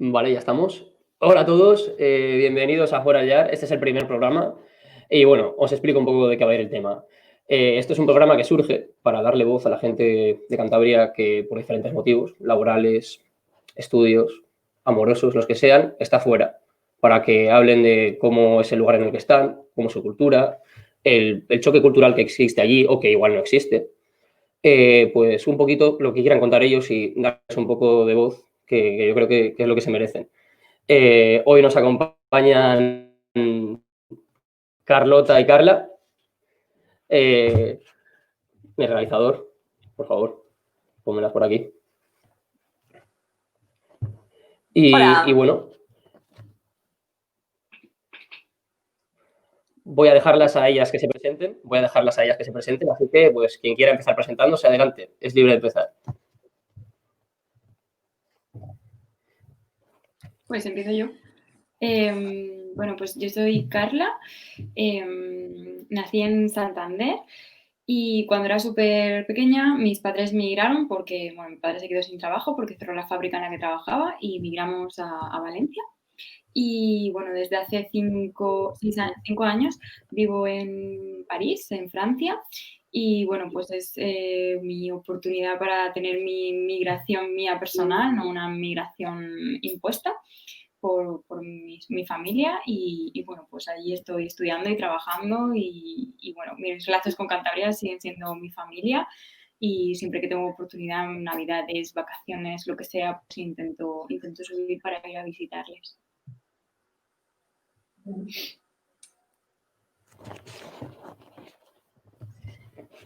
Vale, ya estamos. Hola a todos, bienvenidos a Fuera al Yar. Este es el primer programa y bueno, os explico un poco de qué va a ir el tema. Esto es un programa que surge para darle voz a la gente de Cantabria que por diferentes motivos, laborales, estudios, amorosos, los que sean, está fuera, para que hablen de cómo es el lugar en el que están, cómo es su cultura, el choque cultural que existe allí o que igual no existe, pues un poquito lo que quieran contar ellos y darles un poco de voz, que yo creo que es lo que se merecen. Hoy nos acompañan Carlota y Carla. Mi realizador, por favor, pónmelas por aquí. Y Hola. bueno, voy a dejarlas a ellas que se presenten. Así que, pues, quien quiera empezar presentándose, adelante. Es libre de empezar. Pues empiezo yo. Bueno, pues yo soy Carla, nací en Santander y cuando era súper pequeña mis padres migraron porque, bueno, mi padre se quedó sin trabajo porque cerró la fábrica en la que trabajaba y migramos a Valencia. Y bueno, desde hace 5 años vivo en París, en Francia. Y bueno, pues es mi oportunidad para tener mi migración mía personal, no una migración impuesta por mi familia y, bueno, pues allí estoy estudiando y trabajando y bueno, mis lazos con Cantabria siguen siendo mi familia y siempre que tengo oportunidad, navidades, vacaciones, lo que sea, pues intento subir para ir a visitarles.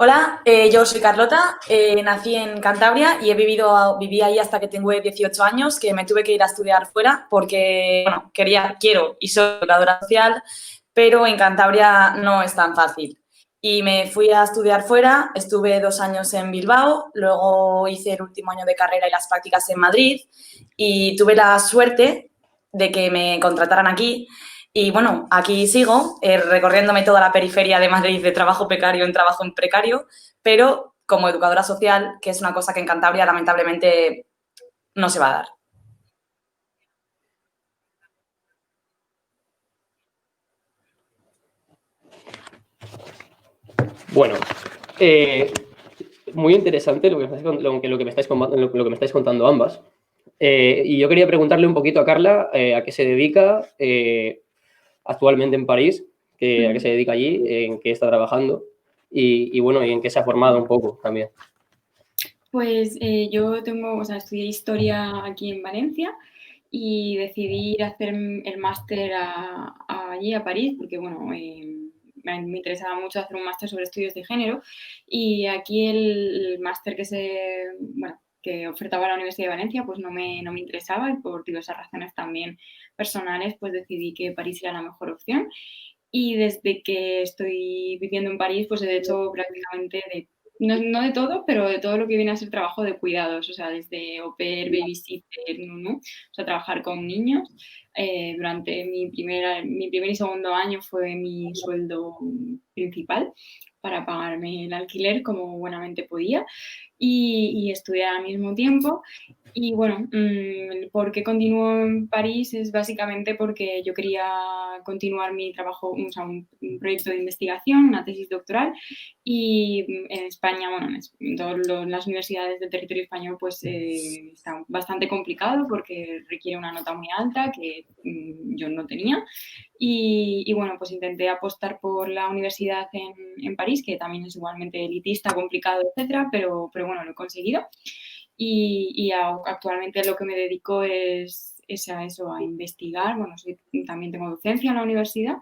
Hola, yo soy Carlota, nací en Cantabria y viví ahí hasta que tengo 18 años, que me tuve que ir a estudiar fuera porque, bueno, quiero y soy educadora social, pero en Cantabria no es tan fácil. Y me fui a estudiar fuera, estuve 2 años en Bilbao, luego hice el último año de carrera y las prácticas en Madrid y tuve la suerte de que me contrataran aquí. Y bueno, aquí sigo recorriéndome toda la periferia de Madrid de trabajo precario en trabajo en precario, pero como educadora social, que es una cosa que en Cantabria lamentablemente no se va a dar. Bueno, muy interesante lo que me estáis contando ambas. Y yo quería preguntarle un poquito a Carla a qué se dedica actualmente en París, a qué se dedica allí, en qué está trabajando y bueno, y en qué se ha formado un poco también. Pues yo estudié historia aquí en Valencia y decidí hacer el máster allí a París porque, bueno, me interesaba mucho hacer un máster sobre estudios de género y aquí el máster que ofertaba la Universidad de Valencia pues no me interesaba y por diversas razones también personales pues decidí que París era la mejor opción y desde que estoy viviendo en París pues he hecho prácticamente no de todo, pero de todo lo que viene a ser trabajo de cuidados, o sea, desde au pair, babysitter, nunu, o sea, trabajar con niños. Durante mi primer y segundo año fue mi sueldo principal para pagarme el alquiler como buenamente podía y estudiar al mismo tiempo. Y bueno, ¿por qué continúo en París? Es básicamente porque yo quería continuar mi trabajo, o sea, un proyecto de investigación, una tesis doctoral, y en España, bueno, en todas las universidades del territorio español, pues está bastante complicado porque requiere una nota muy alta que yo no tenía. Y bueno, pues intenté apostar por la universidad en París, que también es igualmente elitista, complicado, etcétera, pero bueno, lo he conseguido. Y actualmente lo que me dedico es a eso, a investigar. Bueno, también tengo docencia en la universidad,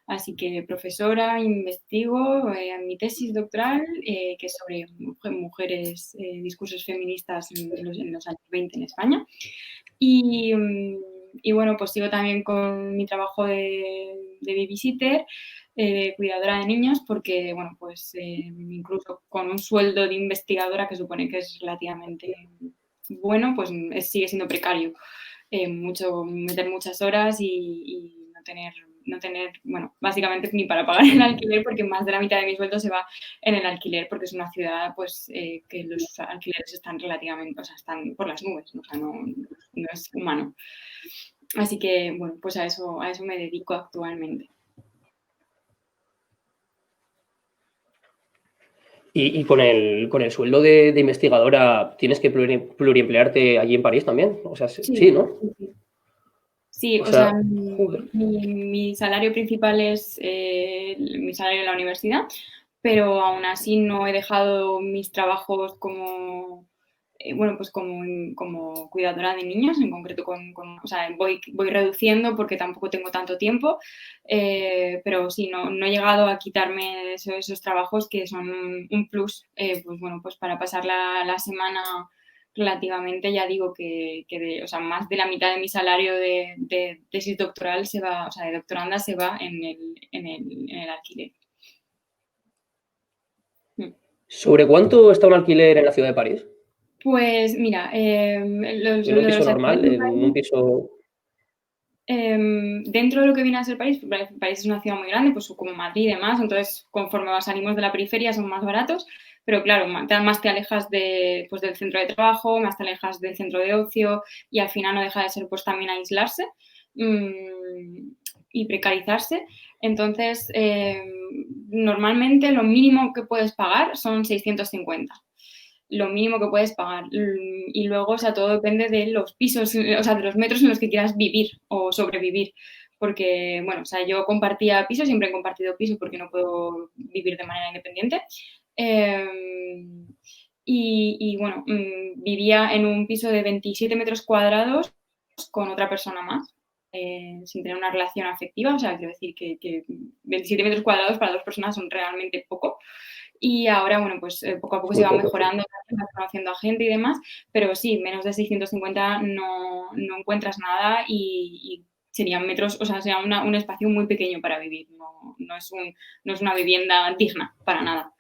así que profesora, investigo en mi tesis doctoral, que es sobre mujeres, discursos feministas en los años 20 en España. Y bueno, pues sigo también con mi trabajo de babysitter, cuidadora de niños, porque, bueno, pues incluso con un sueldo de investigadora que supone que es relativamente bueno, pues sigue siendo precario. Meter muchas horas y no tener no tener, bueno, básicamente ni para pagar el alquiler, porque más de la mitad de mi sueldo se va en el alquiler, porque es una ciudad pues que los alquileres están relativamente, o sea, están por las nubes, o sea, no es humano. Así que, bueno, pues a eso me dedico actualmente. Y con el sueldo de investigadora, ¿tienes que pluriemplearte allí en París también? O sea, sí, ¿no? Sí, O o sea, sea, joder. mi salario principal es mi salario en la universidad, pero aún así no he dejado mis trabajos como, bueno, pues como cuidadora de niños, en concreto o sea, voy reduciendo porque tampoco tengo tanto tiempo, pero sí, no he llegado a quitarme esos trabajos que son un plus, pues bueno, pues para pasar la semana relativamente, ya digo o sea, más de la mitad de mi salario de tesis doctoral se va, o sea, de doctoranda se va en el alquiler. ¿Sobre cuánto está un alquiler en la ciudad de París? Pues mira, ¿En un piso los normal? alquileres en ¿En un París, piso...? dentro de lo que viene a ser París, París es una ciudad muy grande, pues como Madrid y demás, entonces conforme salimos de la periferia son más baratos, pero claro, más te alejas pues, del centro de trabajo, más te alejas del centro de ocio y al final no deja de ser pues también aislarse y precarizarse. Entonces, normalmente lo mínimo que puedes pagar son 650. Lo mínimo que puedes pagar. Y luego, o sea, todo depende de los pisos, o sea, de los metros en los que quieras vivir o sobrevivir. Porque, bueno, o sea, yo compartía piso, siempre he compartido piso porque no puedo vivir de manera independiente. Y bueno, vivía en un piso de 27 metros cuadrados con otra persona más, sin tener una relación afectiva. O sea, quiero decir que 27 metros cuadrados para dos personas son realmente poco. Y ahora, bueno, pues poco a poco se va mejorando, vas conociendo a gente y demás, pero sí, menos de 650 no encuentras nada y serían metros, o sea, sería un espacio muy pequeño para vivir, no es una vivienda digna para nada.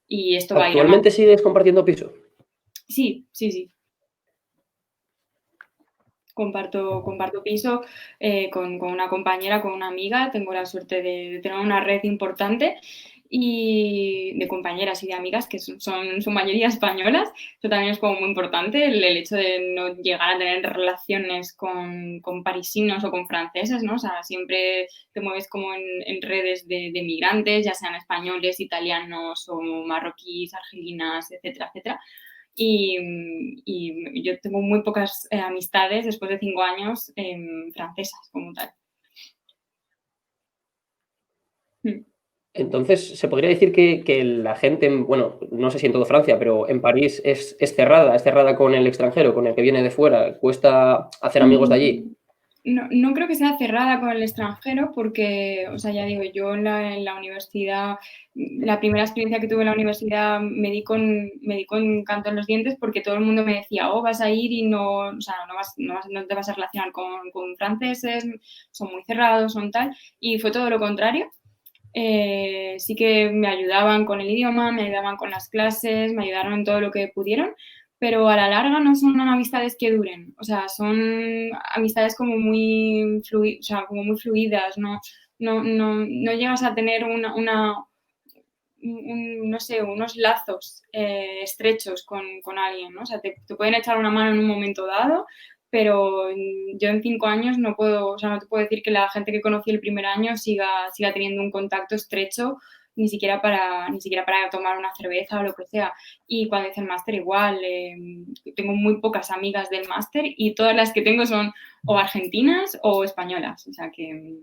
Y esto va a ir a más. ¿Actualmente sigues compartiendo piso? Sí. Comparto piso con una compañera, con una amiga. Tengo la suerte de tener una red importante y de compañeras y de amigas que son su mayoría españolas. Eso también es como muy importante, el hecho de no llegar a tener relaciones con parisinos o con franceses, ¿no? O sea, siempre te mueves como en redes de migrantes, ya sean españoles, italianos o marroquíes, argelinas, etcétera, etcétera. Y yo tengo muy pocas amistades después de 5 años francesas como tal. Entonces, ¿se podría decir que la gente, bueno, no sé si en toda Francia, pero en París es cerrada con el extranjero, con el que viene de fuera? ¿Cuesta hacer amigos de allí? No creo que sea cerrada con el extranjero porque, o sea, ya digo, yo en la universidad, la primera experiencia que tuve en la universidad me di con canto en los dientes porque todo el mundo me decía, oh, vas a ir y no, o sea, no te vas a relacionar con franceses, son muy cerrados, son tal, y fue todo lo contrario. Sí que me ayudaban con el idioma, me ayudaban con las clases, me ayudaron en todo lo que pudieron, pero a la larga no son amistades que duren, o sea, son amistades como o sea, como muy fluidas, no llegas a tener no sé, unos lazos estrechos con alguien, ¿no? O sea, te pueden echar una mano en un momento dado, pero yo en 5 años no puedo, o sea, no te puedo decir que la gente que conocí el primer año siga teniendo un contacto estrecho, ni siquiera para tomar una cerveza o lo que sea. Y cuando hice el máster igual, tengo muy pocas amigas del máster y todas las que tengo son o argentinas o españolas, o sea que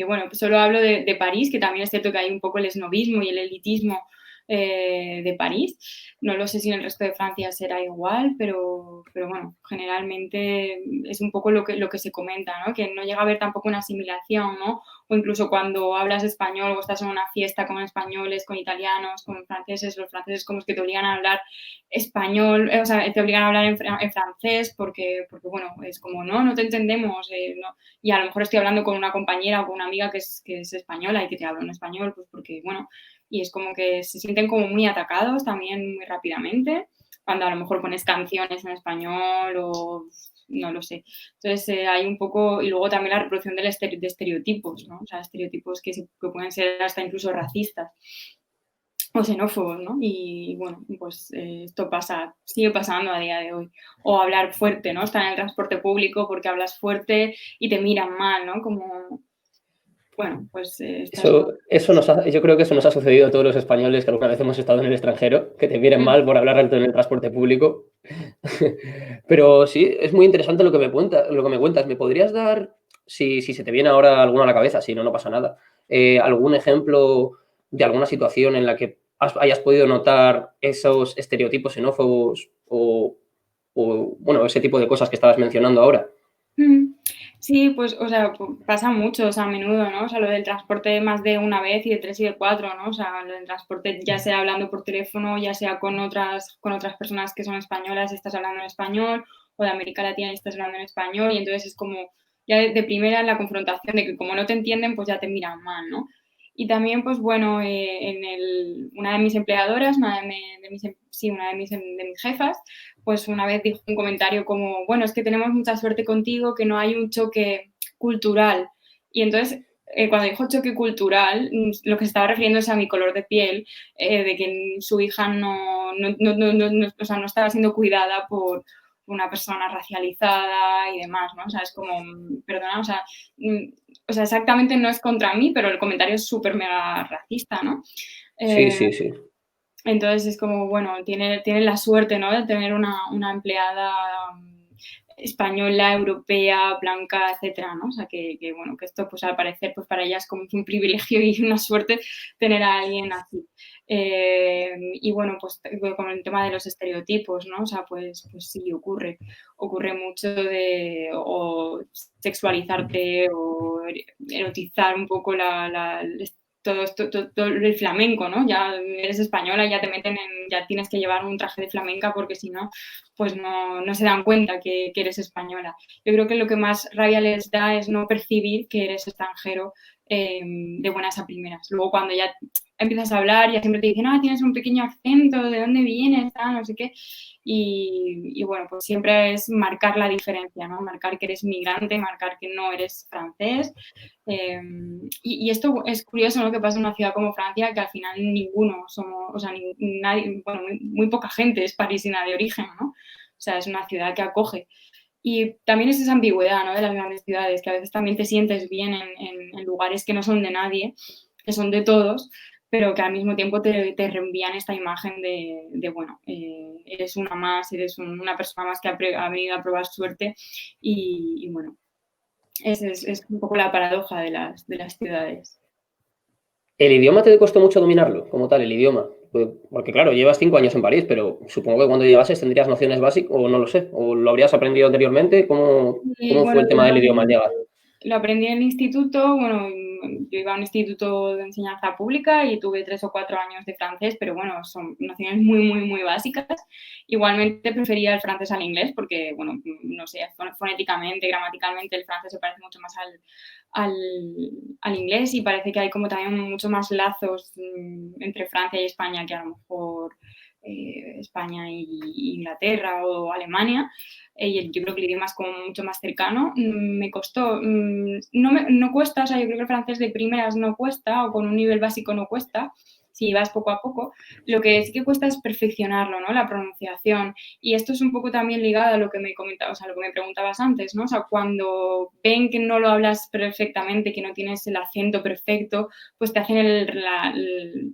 bueno, pues solo hablo de París, que también es cierto que hay un poco el esnovismo y el elitismo de París. No lo sé si en el resto de Francia será igual, pero bueno, generalmente es un poco lo que se comenta, ¿no? Que no llega a haber tampoco una asimilación, ¿no? O incluso cuando hablas español o estás en una fiesta con españoles, con italianos, con franceses, los franceses como es que te obligan a hablar español, o sea, te obligan a hablar en francés porque, bueno, es como, no te entendemos, no. Y a lo mejor estoy hablando con una compañera o con una amiga que es española y que te habla en español, pues porque, bueno, y es como que se sienten como muy atacados también muy rápidamente, cuando a lo mejor pones canciones en español o no lo sé. Entonces hay un poco, y luego también la reproducción de estereotipos, ¿no? O sea, estereotipos que pueden ser hasta incluso racistas o xenófobos, ¿no? Y bueno, pues esto sigue pasando a día de hoy. O hablar fuerte, ¿no? Estar en el transporte público porque hablas fuerte y te miran mal, ¿no? Como, bueno, pues Yo creo que eso nos ha sucedido a todos los españoles que alguna vez hemos estado en el extranjero, que te miren mal por hablar alto en el transporte público. Pero sí, es muy interesante lo que me cuentas. ¿Me podrías dar, si se te viene ahora alguno a la cabeza, si no, no pasa nada, algún ejemplo de alguna situación en la que hayas podido notar esos estereotipos xenófobos bueno, ese tipo de cosas que estabas mencionando ahora? Sí, pues, o sea, pasa mucho, o sea, a menudo, ¿no? O sea, lo del transporte más de una vez y de 3 y de 4, ¿no? O sea, lo del transporte ya sea hablando por teléfono, ya sea con otras personas que son españolas y estás hablando en español, o de América Latina y estás hablando en español, y entonces es como, ya de primera la confrontación de que como no te entienden, pues ya te miran mal, ¿no? Y también, pues bueno, una de mis empleadoras, una de mis jefas, pues una vez dijo un comentario como, bueno, es que tenemos mucha suerte contigo, que no hay un choque cultural. Y entonces, cuando dijo choque cultural, lo que se estaba refiriendo es a mi color de piel, de que su hija o sea, no estaba siendo cuidada por una persona racializada y demás, ¿no? O sea, es como, perdona, o sea, exactamente no es contra mí, pero el comentario es súper mega racista, ¿no? Sí, sí, sí. Entonces es como, bueno, tiene la suerte, ¿no? De tener una empleada española, europea, blanca, etcétera, ¿no? O sea, bueno, que esto, pues al parecer, pues para ella es como un privilegio y una suerte tener a alguien así. Y bueno, pues con el tema de los estereotipos, ¿no? O sea, pues sí, ocurre mucho de o sexualizarte o erotizar un poco todo el flamenco, ¿no? Ya eres española, ya te meten ya tienes que llevar un traje de flamenca porque si no, pues no se dan cuenta que eres española. Yo creo que lo que más rabia les da es no percibir que eres extranjero de buenas a primeras. Luego cuando ya empiezas a hablar, ya siempre te dicen, tienes un pequeño acento, ¿de dónde vienes? No sé qué. Y bueno, pues siempre es marcar la diferencia, ¿no? Marcar que eres migrante, marcar que no eres francés. Y esto es curioso, ¿no? Que pasa en una ciudad como Francia, que al final ninguno somos, o sea, nadie, bueno, muy poca gente es parisina de origen, ¿no? O sea, es una ciudad que acoge. Y también es esa ambigüedad, ¿no? De las grandes ciudades, que a veces también te sientes bien en lugares que no son de nadie, que son de todos, pero que al mismo tiempo te reenvían esta imagen de bueno, eres una más, eres una persona más que ha venido a probar suerte y bueno, es un poco la paradoja de las ciudades. ¿El idioma te costó mucho dominarlo, como tal, el idioma? Porque claro, llevas 5 años en París, pero supongo que cuando llegases tendrías nociones básicas, o no lo sé, o lo habrías aprendido anteriormente. Y ¿Cómo fue bueno, el tema del idioma al llegar? lo aprendí en el instituto, bueno, yo iba a un instituto de enseñanza pública y tuve 3 o 4 años de francés, pero bueno, son nociones muy básicas. Igualmente prefería el francés al inglés porque, bueno, no sé, fonéticamente, gramaticalmente, el francés se parece mucho más al inglés y parece que hay como también mucho más lazos entre Francia y España que a lo mejor España y Inglaterra o Alemania. Y yo creo que el idioma es como mucho más cercano. Me costó, no cuesta, o sea, yo creo que el francés de primeras no cuesta o con un nivel básico no cuesta, si vas poco a poco. Lo que sí que cuesta es perfeccionarlo, ¿no? La pronunciación. Y esto es un poco también ligado a lo que me comentabas, a lo que me preguntabas antes, ¿no? O sea, cuando ven que no lo hablas perfectamente, que no tienes el acento perfecto, pues te hacen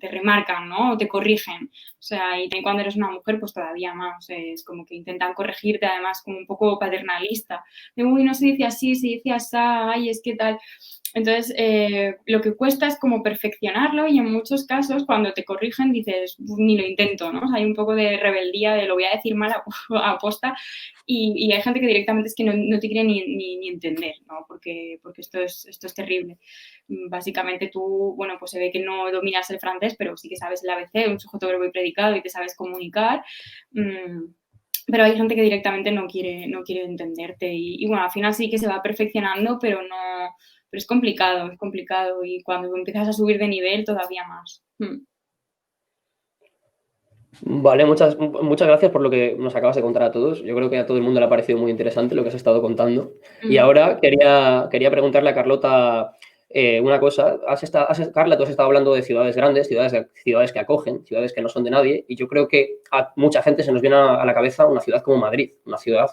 te remarcan, ¿no? O te corrigen. O sea, y cuando eres una mujer, pues todavía más. Es como que intentan corregirte, además, como un poco paternalista. De, uy, no se dice así, se dice así, ay, es que tal. Entonces, lo que cuesta es como perfeccionarlo y en muchos casos cuando te corrigen dices, ni lo intento, ¿no? O sea, hay un poco de rebeldía de lo voy a decir mal a posta y hay gente que directamente es que no te quiere ni entender, ¿no? Porque esto es terrible. Básicamente tú, bueno, pues se ve que no dominas el francés, pero sí que sabes el ABC, un sujeto, verbo y predicado y te sabes comunicar. Pero hay gente que directamente no quiere entenderte y bueno, al final sí que se va perfeccionando, pero es complicado y cuando empiezas a subir de nivel todavía más. Vale, muchas gracias por lo que nos acabas de contar a todos. Yo creo que a todo el mundo le ha parecido muy interesante lo que has estado contando. Y ahora quería preguntarle a Carlota una cosa. Carla, tú has estado hablando de ciudades grandes, ciudades que acogen, ciudades que no son de nadie. Y yo creo que a mucha gente se nos viene a la cabeza una ciudad como Madrid, una ciudad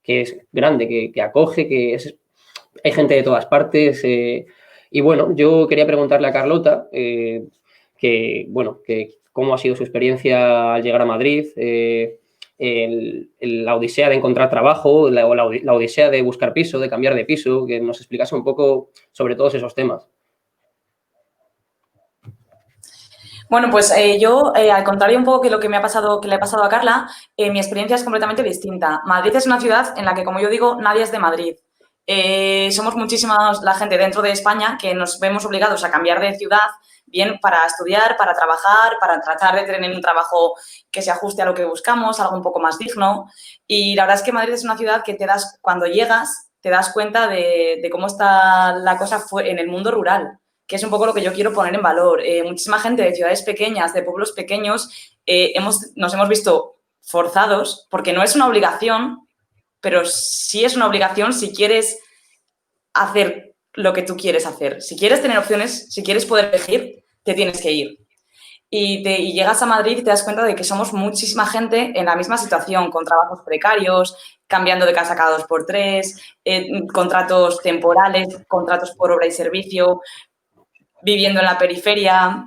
que es grande, que acoge, hay gente de todas partes. Y bueno, yo quería preguntarle a Carlota que cómo ha sido su experiencia al llegar a Madrid, la odisea de encontrar trabajo, la odisea de buscar piso, de cambiar de piso, que nos explicase un poco sobre todos esos temas. Bueno, pues yo, al contrario un poco que lo que me ha pasado, que le ha pasado a Carla, mi experiencia es completamente distinta. Madrid es una ciudad en la que, como yo digo, nadie es de Madrid. Somos muchísimas la gente dentro de España que nos vemos obligados a cambiar de ciudad, bien para estudiar, para trabajar, para tratar de tener un trabajo que se ajuste a lo que buscamos, algo un poco más digno. Y la verdad es que Madrid es una ciudad que cuando llegas, te das cuenta de cómo está la cosa en el mundo rural, que es un poco lo que yo quiero poner en valor. Muchísima gente de ciudades pequeñas, de pueblos pequeños, nos hemos visto forzados, porque no es una obligación, pero sí es una obligación si quieres hacer lo que tú quieres hacer. Si quieres tener opciones, si quieres poder elegir, te tienes que ir. Y llegas a Madrid y te das cuenta de que somos muchísima gente en la misma situación, con trabajos precarios, cambiando de casa cada 2x3, contratos temporales, contratos por obra y servicio, viviendo en la periferia,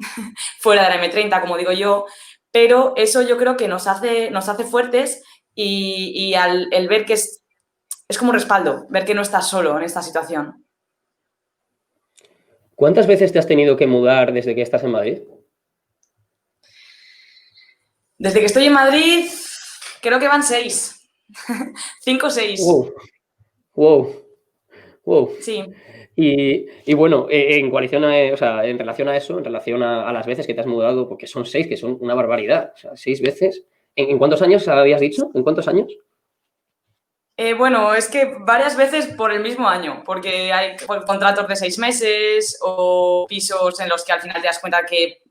fuera de la M30, como digo yo, pero eso yo creo que nos hace fuertes y el ver que es como un respaldo, ver que no estás solo en esta situación. ¿Cuántas veces te has tenido que mudar desde que estás en Madrid? Desde que estoy en Madrid, creo que van 6. 5 o 6. Wow. Sí. Y bueno, en coalición o sea, en relación a eso, en relación a las veces que te has mudado, porque son 6, que son una barbaridad. O sea, 6 veces. ¿En cuántos años habías dicho? ¿En cuántos años? Bueno, es que varias veces por el mismo año, porque hay contratos de 6 meses o pisos en los que al final te das cuenta que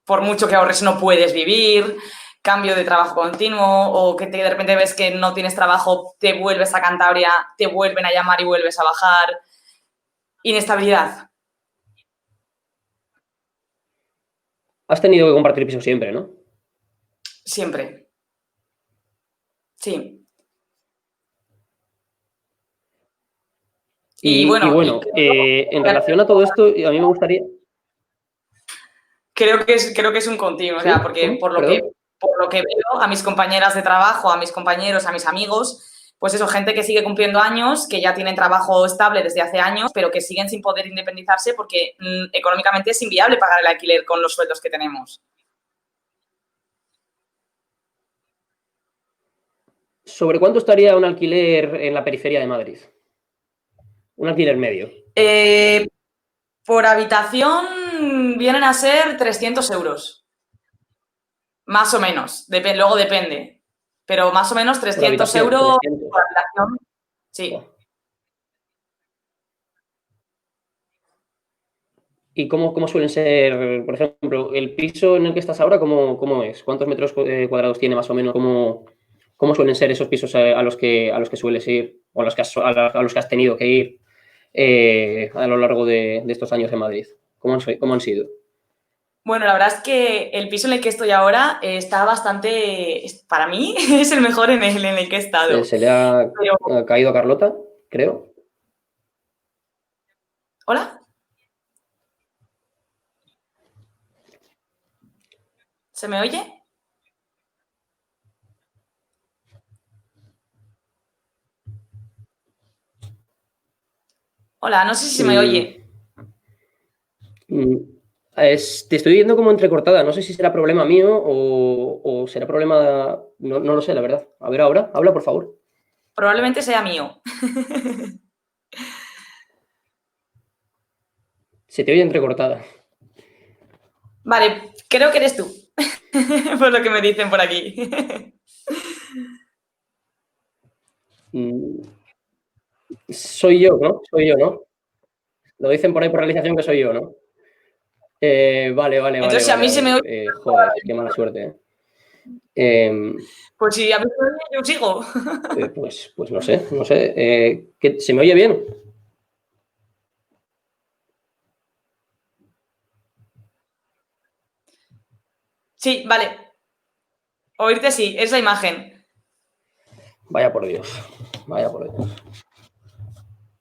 por mucho que ahorres no puedes vivir, cambio de trabajo continuo o que de repente ves que no tienes trabajo, te vuelves a Cantabria, te vuelven a llamar y vuelves a bajar. Inestabilidad. Has tenido que compartir piso siempre, ¿no? Siempre. Sí. Y bueno, en relación a todo esto, a mí me gustaría... Creo que es un continuo, ¿Sí? o sea, porque ¿Cómo? por lo que veo a mis compañeras de trabajo, a mis compañeros, a mis amigos, pues eso, gente que sigue cumpliendo años, que ya tienen trabajo estable desde hace años, pero que siguen sin poder independizarse porque económicamente es inviable pagar el alquiler con los sueldos que tenemos. ¿Sobre cuánto estaría un alquiler en la periferia de Madrid? Un alquiler medio. Por habitación vienen a ser 300 euros. Más o menos. Luego depende. Pero más o menos 300 euros 300. por habitación. Sí. Oh. ¿Y cómo suelen ser, por ejemplo, el piso en el que estás ahora, cómo es? ¿Cuántos metros cuadrados tiene más o menos? ¿Cómo suelen ser esos pisos a los que sueles ir o a los que has tenido que ir a lo largo de estos años en Madrid? ¿Cómo han sido? Bueno, la verdad es que el piso en el que estoy ahora está bastante, para mí, es el mejor en el que he estado. ¿Se le ha caído a Carlota, creo? ¿Hola? ¿Se me oye? Hola, no sé si se me oye. Te estoy viendo como entrecortada. No sé si será problema mío o será problema... No lo sé, la verdad. A ver ahora. Habla, por favor. Probablemente sea mío. Se te oye entrecortada. Vale, creo que eres tú. Por lo que me dicen por aquí. Soy yo, ¿no? Lo dicen por ahí por realización que soy yo, ¿no? Vale. Entonces, si a mí se me oye... Joder, qué mala suerte, ¿eh? Pues si a mí yo sigo. Pues no sé, no sé. ¿Se me oye bien? Sí, vale. Oírte sí, es la imagen. Vaya por Dios, vaya por Dios.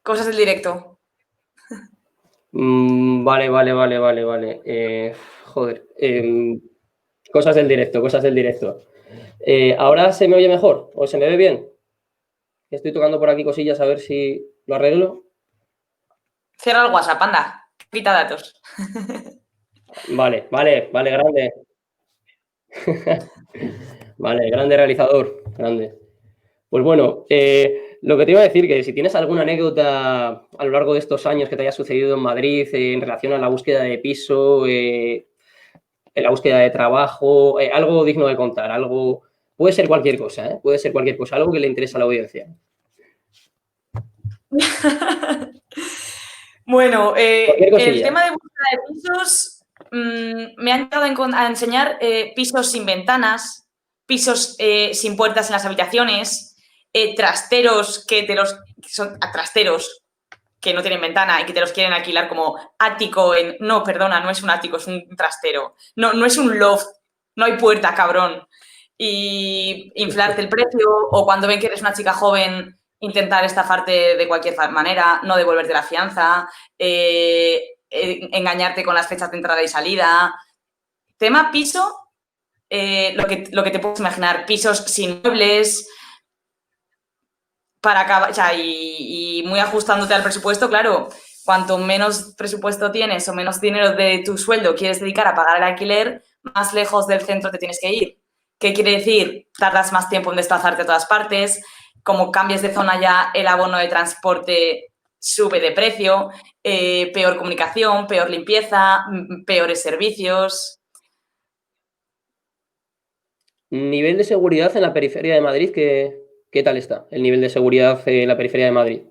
Cosas del directo. Vale. Joder. Cosas del directo, cosas del directo. ¿Ahora se me oye mejor o se me ve bien? Estoy tocando por aquí cosillas a ver si lo arreglo. Cierra el WhatsApp, anda. Quita datos. Vale, grande. Vale, grande realizador, grande. Pues bueno, lo que te iba a decir, que si tienes alguna anécdota a lo largo de estos años que te haya sucedido en Madrid en relación a la búsqueda de piso, en la búsqueda de trabajo, algo digno de contar, algo, puede ser cualquier cosa, ¿eh? Puede ser cualquier cosa, algo que le interese a la audiencia. Bueno, Cualquier el cosilla. tema de búsqueda de pisos me han llegado a enseñar pisos sin ventanas, pisos sin puertas en las habitaciones, trasteros que te los son trasteros que no tienen ventana y que te los quieren alquilar como ático en... No, perdona, no es un ático, es un trastero. No, no es un loft, no hay puerta, cabrón. Y inflarte el precio o cuando ven que eres una chica joven intentar estafarte de cualquier manera, no devolverte la fianza, engañarte con las fechas de entrada y salida. Tema piso, lo que te puedes imaginar, pisos sin muebles, para acabar, o sea, y muy ajustándote al presupuesto, claro, cuanto menos presupuesto tienes o menos dinero de tu sueldo quieres dedicar a pagar el alquiler, más lejos del centro te tienes que ir. ¿Qué quiere decir? Tardas más tiempo en desplazarte a todas partes, como cambies de zona ya el abono de transporte sube de precio, peor comunicación, peor limpieza, peores servicios. Nivel de seguridad en la periferia de Madrid, ¿qué tal está el nivel de seguridad en la periferia de Madrid?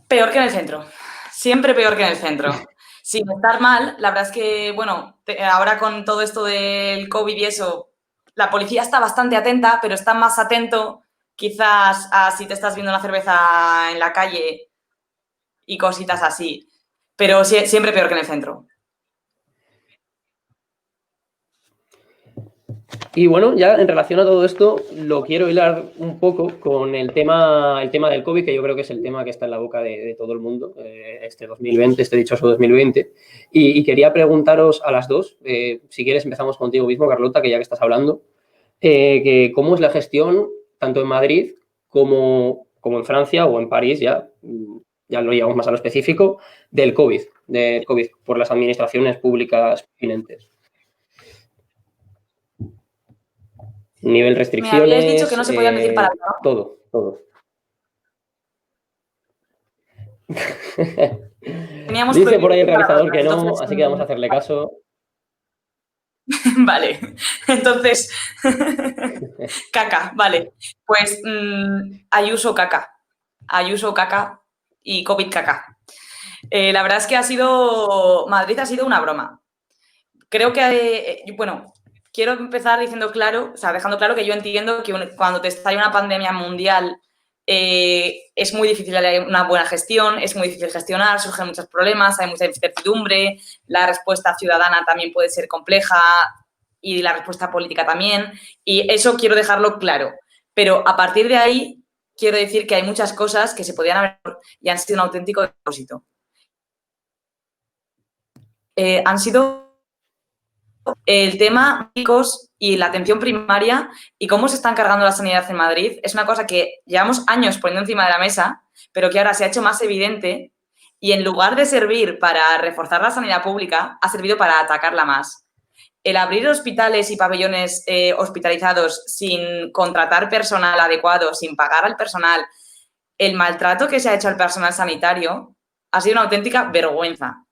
Peor que en el centro, siempre peor que en el centro. Sin estar mal, la verdad es que, bueno, ahora con todo esto del COVID y eso, la policía está bastante atenta, pero está más atento quizás a si te estás viendo una cerveza en la calle y cositas así. Pero siempre peor que en el centro. Y bueno, ya en relación a todo esto, lo quiero hilar un poco con el tema del COVID, que yo creo que es el tema que está en la boca de todo el mundo, este 2020, este dichoso 2020. Y quería preguntaros a las dos, si quieres empezamos contigo mismo, Carlota, que ya que estás hablando, que cómo es la gestión, tanto en Madrid como en Francia o en París, ya lo llevamos más a lo específico, del COVID por las administraciones públicas pertinentes. Nivel Me habíais dicho que restricciones, no se podían decir palabras, ¿no? todo. Teníamos Dice por prohibido ahí el decir realizador palabras, que no, entonces... así que vamos a hacerle caso. Vale, entonces... caca, vale. Pues Ayuso caca. Ayuso caca y COVID caca. La verdad es que Madrid ha sido una broma. Creo que, bueno, quiero empezar diciendo claro, o sea, dejando claro que yo entiendo que cuando te estalla una pandemia mundial es muy difícil una buena gestión, es muy difícil gestionar, surgen muchos problemas, hay mucha incertidumbre, la respuesta ciudadana también puede ser compleja y la respuesta política también, y eso quiero dejarlo claro. Pero a partir de ahí, quiero decir que hay muchas cosas que se podían haber y han sido un auténtico depósito. Han sido el tema médicos y la atención primaria y cómo se están cargando la sanidad en Madrid es una cosa que llevamos años poniendo encima de la mesa, pero que ahora se ha hecho más evidente y en lugar de servir para reforzar la sanidad pública, ha servido para atacarla más. El abrir hospitales y pabellones hospitalizados sin contratar personal adecuado, sin pagar al personal, el maltrato que se ha hecho al personal sanitario ha sido una auténtica vergüenza.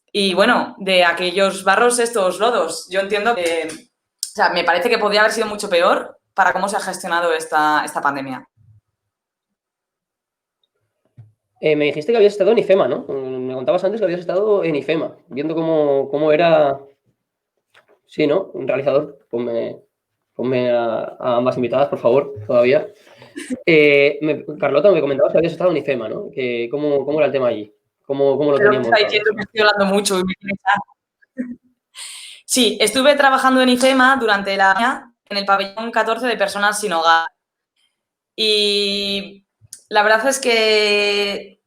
Y bueno, de aquellos barros, estos lodos, yo entiendo que, o sea, me parece que podría haber sido mucho peor para cómo se ha gestionado esta pandemia. Me dijiste que habías estado en IFEMA, ¿no? Me contabas antes que habías estado en IFEMA, viendo cómo era Sí, ¿no? Un realizador, ponme a ambas invitadas, por favor, todavía. Carlota, me comentabas que habías estado en IFEMA, ¿no? ¿Cómo era el tema allí? ¿Cómo lo Creo tenían que está montado diciendo eso? que estoy hablando mucho. Sí, estuve trabajando en IFEMA durante la año en el pabellón 14 de personas sin hogar. Y la verdad es que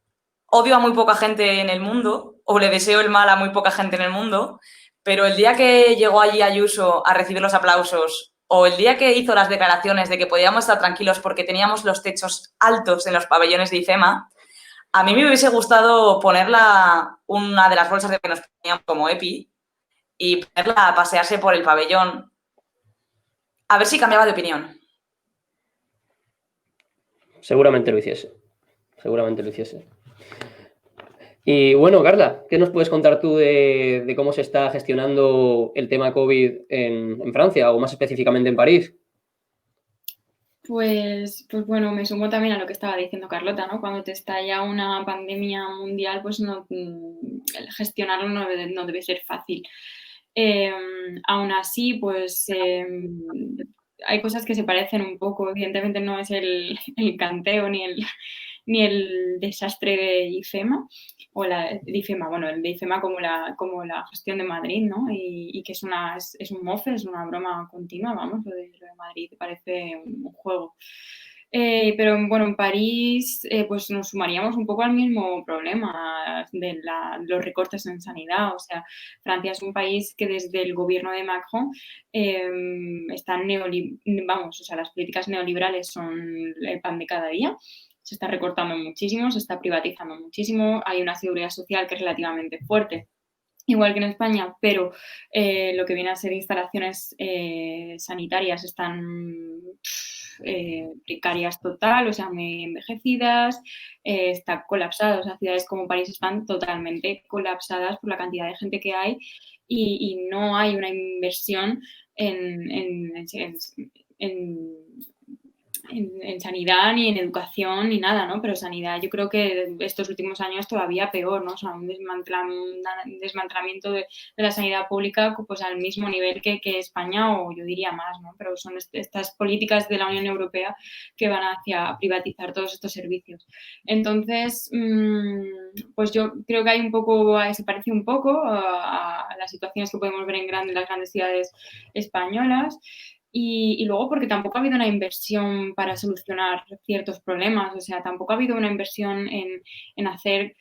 odio a muy poca gente en el mundo, o le deseo el mal a muy poca gente en el mundo, pero el día que llegó allí Ayuso a recibir los aplausos, o el día que hizo las declaraciones de que podíamos estar tranquilos porque teníamos los techos altos en los pabellones de IFEMA, a mí me hubiese gustado ponerla una de las bolsas de que nos poníamos como EPI y ponerla a pasearse por el pabellón, a ver si cambiaba de opinión. Seguramente lo hiciese. Seguramente lo hiciese. Y bueno, Carla, ¿qué nos puedes contar tú de cómo se está gestionando el tema COVID en Francia o más específicamente en París? Pues bueno, me sumo también a lo que estaba diciendo Carlota, ¿no? Cuando te estalla una pandemia mundial, pues no, gestionarlo no debe ser fácil. Aún así, pues hay cosas que se parecen un poco. Evidentemente no es el canteo ni el desastre de IFEMA, o de IFEMA, bueno, el de IFEMA como la gestión de Madrid, ¿no? Y que es un mofe, es una broma continua, vamos, lo de Madrid parece un juego. Pero bueno, en París pues nos sumaríamos un poco al mismo problema de los recortes en sanidad. O sea, Francia es un país que desde el gobierno de Macron vamos, o sea, las políticas neoliberales son el pan de cada día. Se está recortando muchísimo, se está privatizando muchísimo, hay una seguridad social que es relativamente fuerte, igual que en España, pero lo que viene a ser instalaciones sanitarias están precarias total, o sea, muy envejecidas, está colapsado, o sea, ciudades como París están totalmente colapsadas por la cantidad de gente que hay y no hay una inversión en sanidad, ni en educación, ni nada, ¿no? Pero sanidad yo creo que estos últimos años todavía peor, ¿no? O sea, un desmantelamiento de la sanidad pública pues al mismo nivel que España, o yo diría más, ¿no? Pero son estas políticas de la Unión Europea que van hacia privatizar todos estos servicios. Entonces, pues yo creo que hay un poco, se parece un poco a las situaciones que podemos ver en las grandes ciudades españolas. Y luego porque tampoco ha habido una inversión para solucionar ciertos problemas, o sea, tampoco ha habido una inversión en hacer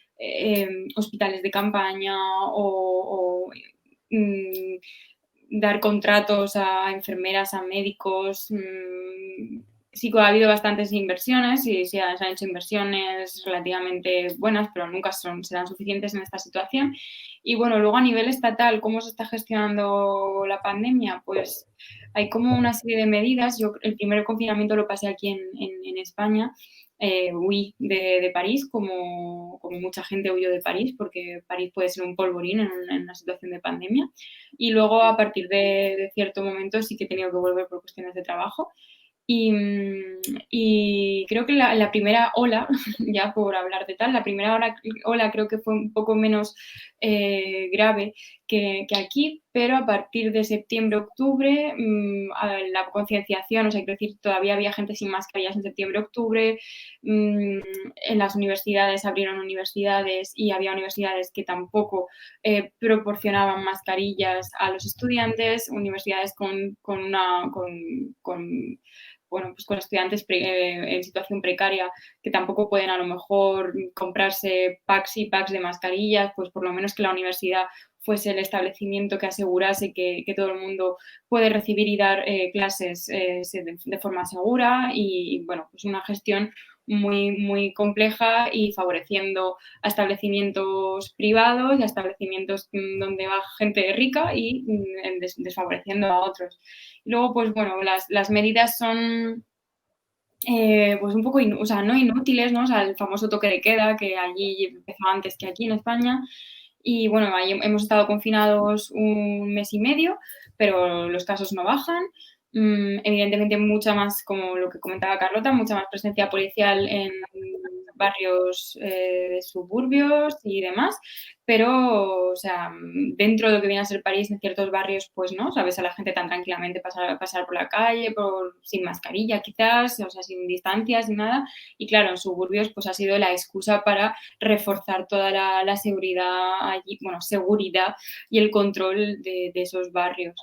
hospitales de campaña o dar contratos a enfermeras, a médicos. Sí que ha habido bastantes inversiones y se han hecho inversiones relativamente buenas, pero nunca serán suficientes en esta situación. Y bueno, luego a nivel estatal, ¿cómo se está gestionando la pandemia? Pues hay como una serie de medidas. Yo el primer confinamiento lo pasé aquí en España. Huí de París, como mucha gente huyó de París, porque París puede ser un polvorín en una situación de pandemia. Y luego, a partir de cierto momento, sí que he tenido que volver por cuestiones de trabajo. Y creo que la primera ola, ya por hablar de tal, la primera ola creo que fue un poco menos grave que aquí, pero a partir de septiembre-octubre, la concienciación, o sea, quiero decir, todavía había gente sin mascarillas en septiembre-octubre, en las universidades abrieron universidades y había universidades que tampoco proporcionaban mascarillas a los estudiantes, universidades bueno, pues con estudiantes en situación precaria que tampoco pueden a lo mejor comprarse packs y packs de mascarillas, pues por lo menos que la universidad fuese el establecimiento que asegurase que todo el mundo puede recibir y dar clases de forma segura y, bueno, pues una gestión muy, muy compleja y favoreciendo a establecimientos privados y a establecimientos donde va gente rica y desfavoreciendo a otros. Y luego, pues bueno, las medidas son pues un poco, o sea, no inútiles, ¿no? O sea, el famoso toque de queda que allí empezó antes que aquí en España. Y bueno, ahí hemos estado confinados un mes y medio, pero los casos no bajan. Evidentemente mucha más, como lo que comentaba Carlota, mucha más presencia policial barrios de suburbios y demás, pero, o sea, dentro de lo que viene a ser París, en ciertos barrios, pues no, sabes a la gente tan tranquilamente pasar por la calle, sin mascarilla quizás, o sea, sin distancias, sin nada, y claro, en suburbios pues ha sido la excusa para reforzar toda la seguridad allí, bueno, seguridad y el control de esos barrios.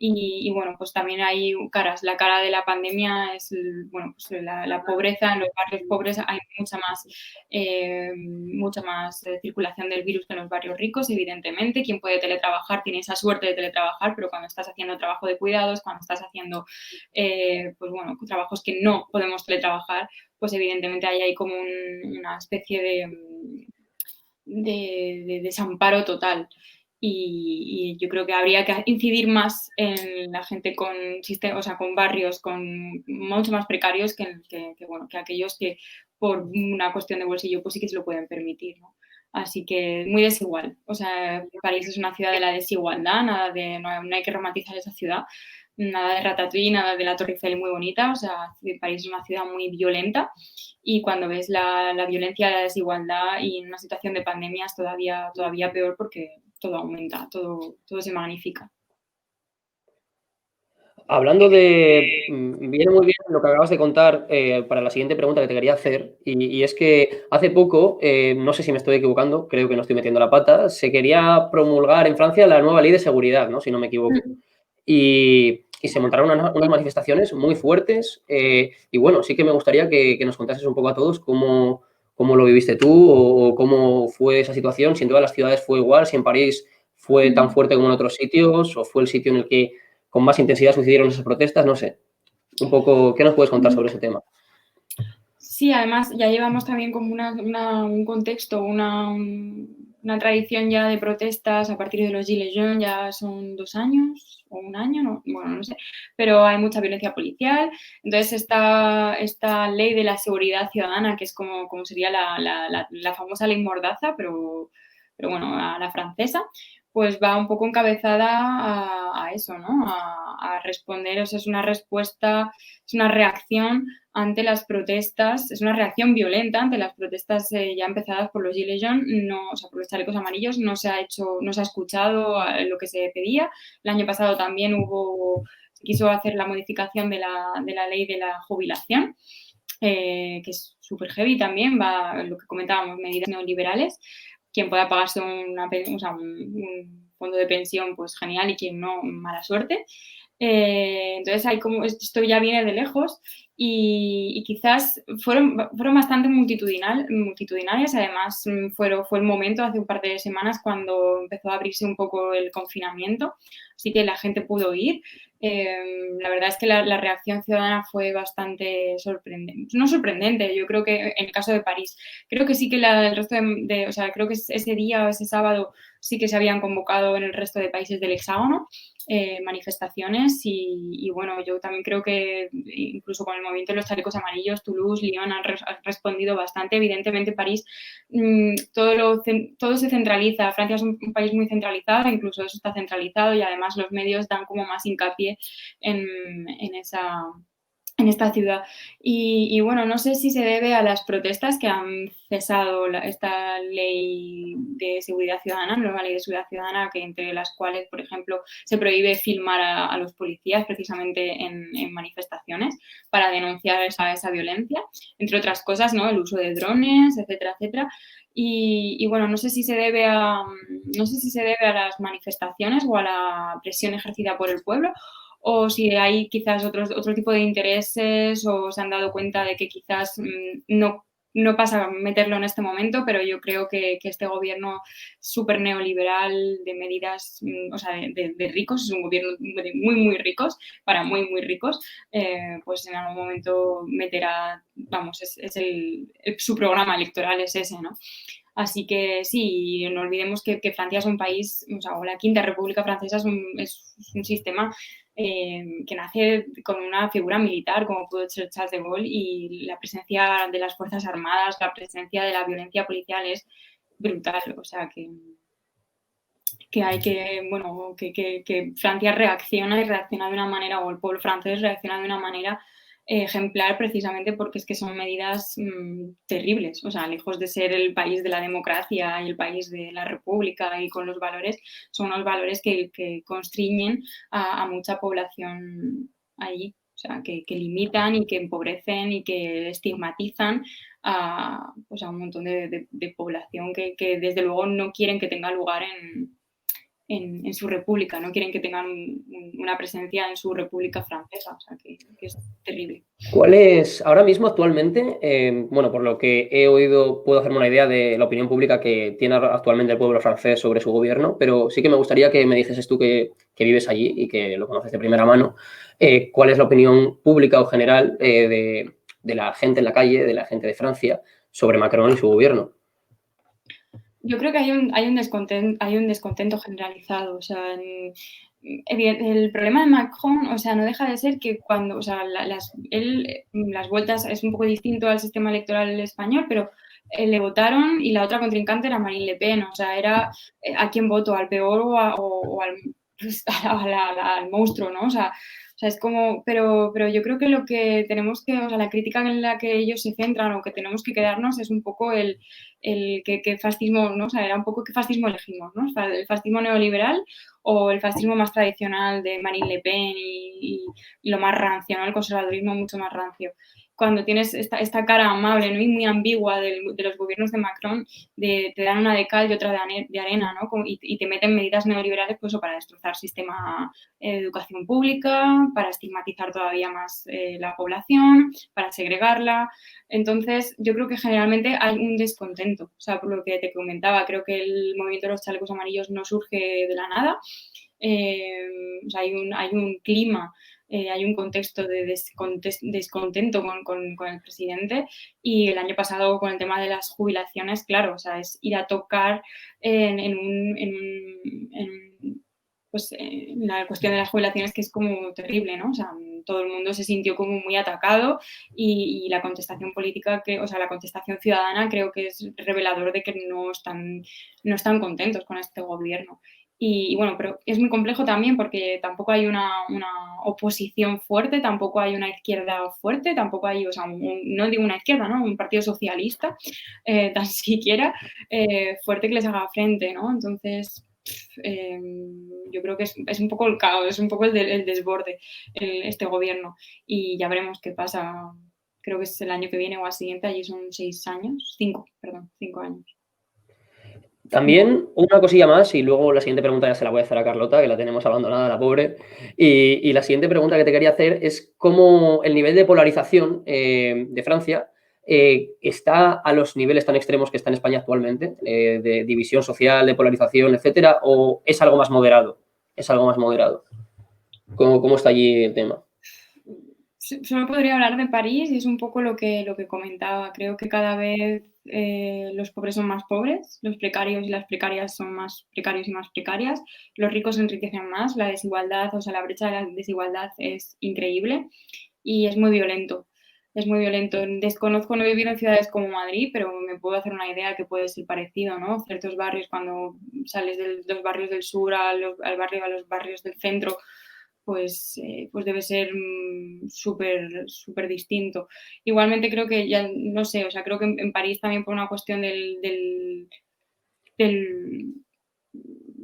Y bueno, pues también hay caras. La cara de la pandemia es, bueno, pues la pobreza. En los barrios pobres hay mucha más circulación del virus que en los barrios ricos, evidentemente. Quien puede teletrabajar tiene esa suerte de teletrabajar, pero cuando estás haciendo trabajo de cuidados, cuando estás haciendo, pues bueno, trabajos que no podemos teletrabajar, pues evidentemente ahí hay como una especie de desamparo total. Y yo creo que habría que incidir más en la gente con barrios mucho más precarios que aquellos que por una cuestión de bolsillo pues sí que se lo pueden permitir, ¿no? Así que muy desigual. O sea, París es una ciudad de la desigualdad, no hay que romantizar esa ciudad, nada de Ratatouille, nada de la Torre Eiffel muy bonita. O sea, París es una ciudad muy violenta y cuando ves la violencia, la desigualdad y en una situación de pandemia es todavía peor porque todo aumenta, todo se magnifica. Hablando de, viene muy bien lo que acabas de contar para la siguiente pregunta que te quería hacer, y es que hace poco, no sé si me estoy equivocando, creo que no estoy metiendo la pata, se quería promulgar en Francia la nueva ley de seguridad, ¿no? Si no me equivoco. Y se montaron unas manifestaciones muy fuertes y bueno, sí que me gustaría que nos contases un poco a todos cómo lo viviste tú o cómo fue esa situación, si en todas las ciudades fue igual, si en París fue tan fuerte como en otros sitios o fue el sitio en el que con más intensidad sucedieron esas protestas, no sé. Un poco, ¿qué nos puedes contar sobre ese tema? Sí, además ya llevamos también como un contexto, una tradición ya de protestas a partir de los Gilets jaunes, ya son 2 años o 1 año, no, bueno, no sé, pero hay mucha violencia policial. Entonces esta ley de la seguridad ciudadana, que es como sería la famosa ley Mordaza, pero bueno, a la francesa, pues va un poco encabezada a eso, ¿no? A responder, o sea, es una respuesta, es una reacción ante las protestas, es una reacción violenta ante las protestas ya empezadas por los Gilets jaunes, o sea, por los chalecos amarillos, no se ha escuchado lo que se pedía. El año pasado también se quiso hacer la modificación de la ley de la jubilación, que es súper heavy también, va lo que comentábamos, medidas neoliberales. Quien pueda pagarse un fondo de pensión, pues genial, y quien no, mala suerte. Entonces, esto ya viene de lejos y quizás fueron bastante multitudinarias. Además, fue el momento, hace un par de semanas, cuando empezó a abrirse un poco el confinamiento, así que la gente pudo ir. La verdad es que la reacción ciudadana fue bastante sorprendente. No sorprendente, yo creo que en el caso de París, creo que sí que el resto o sea, creo que ese día o ese sábado sí que se habían convocado en el resto de países del hexágono manifestaciones y bueno, yo también creo que incluso con el movimiento de los chalecos amarillos, Toulouse, Lyon han respondido bastante. Evidentemente París, todo se centraliza. Francia es un país muy centralizado, incluso eso está centralizado y además los medios dan como más hincapié en esta ciudad. Y bueno, no sé si se debe a las protestas que han cesado esta ley de seguridad ciudadana, nueva ley de seguridad ciudadana, que entre las cuales, por ejemplo, se prohíbe filmar a los policías precisamente en manifestaciones para denunciar esa violencia, entre otras cosas, ¿no? El uso de drones, etcétera, etcétera. Y bueno, no sé si se debe a las manifestaciones o a la presión ejercida por el pueblo, o si hay quizás otro tipo de intereses o se han dado cuenta de que quizás no pasa meterlo en este momento, pero yo creo que este gobierno súper neoliberal de medidas, o sea, de ricos, es un gobierno de muy, muy ricos, para muy, muy ricos, pues en algún momento meterá, vamos, su programa electoral es ese, ¿no? Así que sí, no olvidemos que Francia es un país, o sea, la Quinta República Francesa es un sistema que nace con una figura militar como pudo ser Charles de Gaulle, y la presencia de las Fuerzas Armadas, la presencia de la violencia policial es brutal. O sea que hay que Francia reacciona y reacciona de una manera, o el pueblo francés reacciona de una manera ejemplar precisamente porque es que son medidas terribles. O sea, lejos de ser el país de la democracia y el país de la república y con los valores, son unos valores que constriñen a mucha población allí. O sea, que limitan y que empobrecen y que estigmatizan pues a un montón de población que desde luego no quieren que tenga lugar en su república, no quieren que tengan una presencia en su república francesa, o sea, que es terrible. ¿Cuál es ahora mismo actualmente? Bueno, por lo que he oído, puedo hacerme una idea de la opinión pública que tiene actualmente el pueblo francés sobre su gobierno, pero sí que me gustaría que me dijeses tú que vives allí y que lo conoces de primera mano, ¿cuál es la opinión pública o general de la gente en la calle, de la gente de Francia, sobre Macron y su gobierno? Yo creo que hay un descontento generalizado. O sea, el problema de Macron, o sea, no deja de ser que cuando, o sea, las vueltas es un poco distinto al sistema electoral español, pero le votaron y la otra contrincante era Marine Le Pen. O sea, era a quién voto, al peor o al, pues, al monstruo, ¿no? O sea, es como, pero yo creo que lo que tenemos que, o sea, la crítica en la que ellos se centran o que tenemos que quedarnos es un poco el que fascismo, ¿no? O sea, era un poco qué fascismo elegimos, ¿no? O sea, el fascismo neoliberal o el fascismo más tradicional de Marine Le Pen y lo más rancio, ¿no? El conservadurismo mucho más rancio. Cuando tienes esta cara amable, ¿no? Y muy ambigua de los gobiernos de Macron, te dan una de cal y otra de arena, ¿no? Y te meten medidas neoliberales pues, para destrozar sistema de educación pública, para estigmatizar todavía más la población, para segregarla. Entonces, yo creo que generalmente hay un descontento. O sea, por lo que te comentaba, creo que el movimiento de los chalecos amarillos no surge de la nada. O sea, hay un clima, hay un contexto de descontento con el presidente y el año pasado con el tema de las jubilaciones, claro, o sea, es ir a tocar pues, la cuestión de las jubilaciones que es como terrible, ¿no? O sea, todo el mundo se sintió como muy atacado y la contestación política, o sea, la contestación ciudadana creo que es revelador de que no están contentos con este gobierno. Y bueno, pero es muy complejo también porque tampoco hay una oposición fuerte, tampoco hay una izquierda fuerte, tampoco hay, o sea, no digo una izquierda, ¿no? Un partido socialista, tan siquiera fuerte que les haga frente, ¿no? Entonces, yo creo que es un poco el caos, es un poco el desborde este gobierno y ya veremos qué pasa. Creo que es el año que viene o al siguiente, allí son 5 años. También una cosilla más y luego la siguiente pregunta ya se la voy a hacer a Carlota, que la tenemos abandonada, la pobre. Y la siguiente pregunta que te quería hacer es cómo el nivel de polarización de Francia está a los niveles tan extremos que está en España actualmente, de división social, de polarización, etcétera, o es algo más moderado. Es algo más moderado. ¿Cómo está allí el tema? Solo podría hablar de París y es un poco lo que comentaba. Creo que cada vez los pobres son más pobres, los precarios y las precarias son más precarios y más precarias, los ricos se enriquecen más, la desigualdad, o sea, la brecha de la desigualdad es increíble y es muy violento. Es muy violento. Desconozco, no he vivido en ciudades como Madrid, pero me puedo hacer una idea que puede ser parecido, ¿no? Ciertos barrios, cuando sales de los barrios del sur a los barrios del centro, pues debe ser súper distinto. Igualmente creo que ya, no sé, o sea, creo que en París también por una cuestión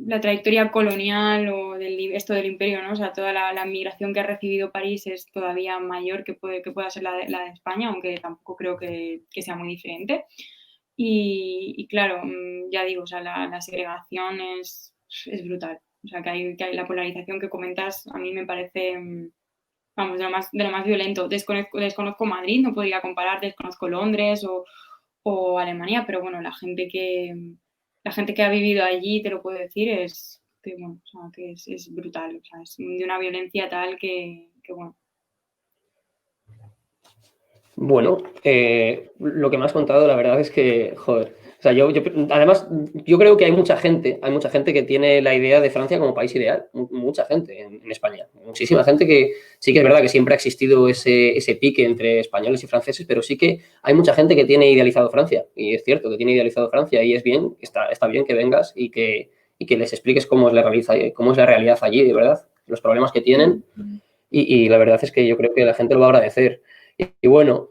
la trayectoria colonial o esto del imperio, ¿no? O sea, toda la migración que ha recibido París es todavía mayor que pueda ser la de España, aunque tampoco creo que sea muy diferente. Y claro, ya digo, o sea, la segregación es brutal. O sea, que hay la polarización que comentas, a mí me parece, vamos, de lo más violento. Desconozco Madrid, no podría comparar, desconozco Londres o Alemania, pero bueno, la gente que ha vivido allí te lo puedo decir, es que, bueno, o sea, que es brutal. O sea, es de una violencia tal que bueno. Bueno, lo que me has contado, la verdad es que, joder, o sea, además, yo creo que hay mucha gente que tiene la idea de Francia como país ideal, mucha gente en España, muchísima gente que sí que es verdad que siempre ha existido ese pique entre españoles y franceses, pero sí que hay mucha gente que tiene idealizado Francia, y es cierto que tiene idealizado Francia, y es bien, está bien que vengas y que les expliques cómo es la realidad allí, de verdad, los problemas que tienen. y la verdad es que yo creo que la gente lo va a agradecer. Y bueno,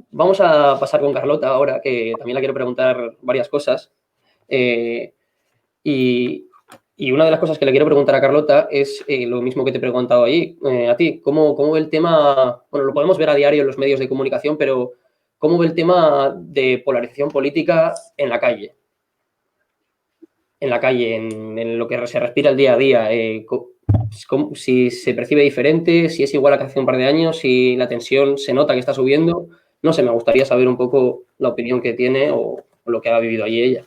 vamos a pasar con Carlota ahora, que también la quiero preguntar varias cosas. Eh, y, y una de las cosas que le quiero preguntar a Carlota es lo mismo que te he preguntado ahí, a ti. ¿Cómo ve el tema? Bueno, lo podemos ver a diario en los medios de comunicación, pero ¿cómo ve el tema de polarización política en la calle? En la calle, en lo que se respira el día a día. Si se percibe diferente, si es igual a que hace un par de años, si la tensión se nota que está subiendo. No sé, me gustaría saber un poco la opinión que tiene o lo que ha vivido allí ella.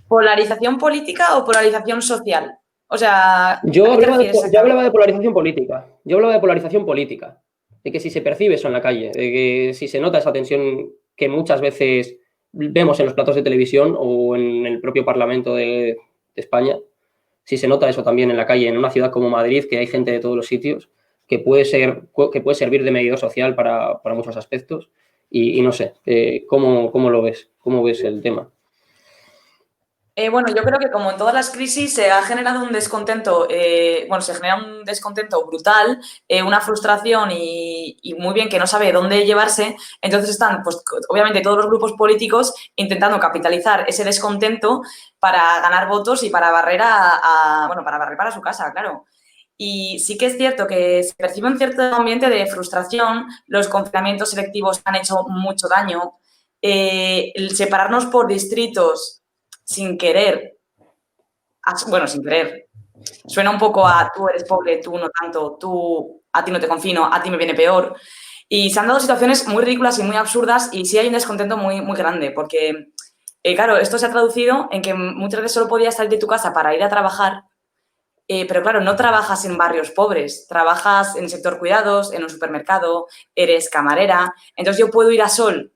¿Polarización política o polarización social? O sea, Yo ¿a qué te hablaba refieres de exactamente? polarización política. Yo hablaba de polarización política. De que si se percibe eso en la calle, de que si se nota esa tensión que muchas veces vemos en los platos de televisión o en el propio Parlamento de España, si se nota eso también en la calle, en una ciudad como Madrid, que hay gente de todos los sitios, que puede servir de medidor social para muchos aspectos. Y no sé, ¿cómo lo ves? ¿Cómo ves el tema? Bueno, yo creo que como en todas las crisis se ha generado un descontento, se genera un descontento brutal, una frustración y muy bien que no sabe dónde llevarse. Entonces están, pues, obviamente todos los grupos políticos intentando capitalizar ese descontento para ganar votos y para barrer para barrer para su casa, claro. Y sí que es cierto que se percibe un cierto ambiente de frustración, los confinamientos selectivos han hecho mucho daño, el separarnos por distritos sin querer, sin querer, suena un poco a tú eres pobre, tú no tanto, tú a ti no te confino, a ti me viene peor. Y se han dado situaciones muy ridículas y muy absurdas y sí hay un descontento muy, muy grande porque, claro, esto se ha traducido en que muchas veces solo podías salir de tu casa para ir a trabajar, pero claro, no trabajas en barrios pobres, trabajas en el sector cuidados, en un supermercado, eres camarera. Entonces yo puedo ir a Sol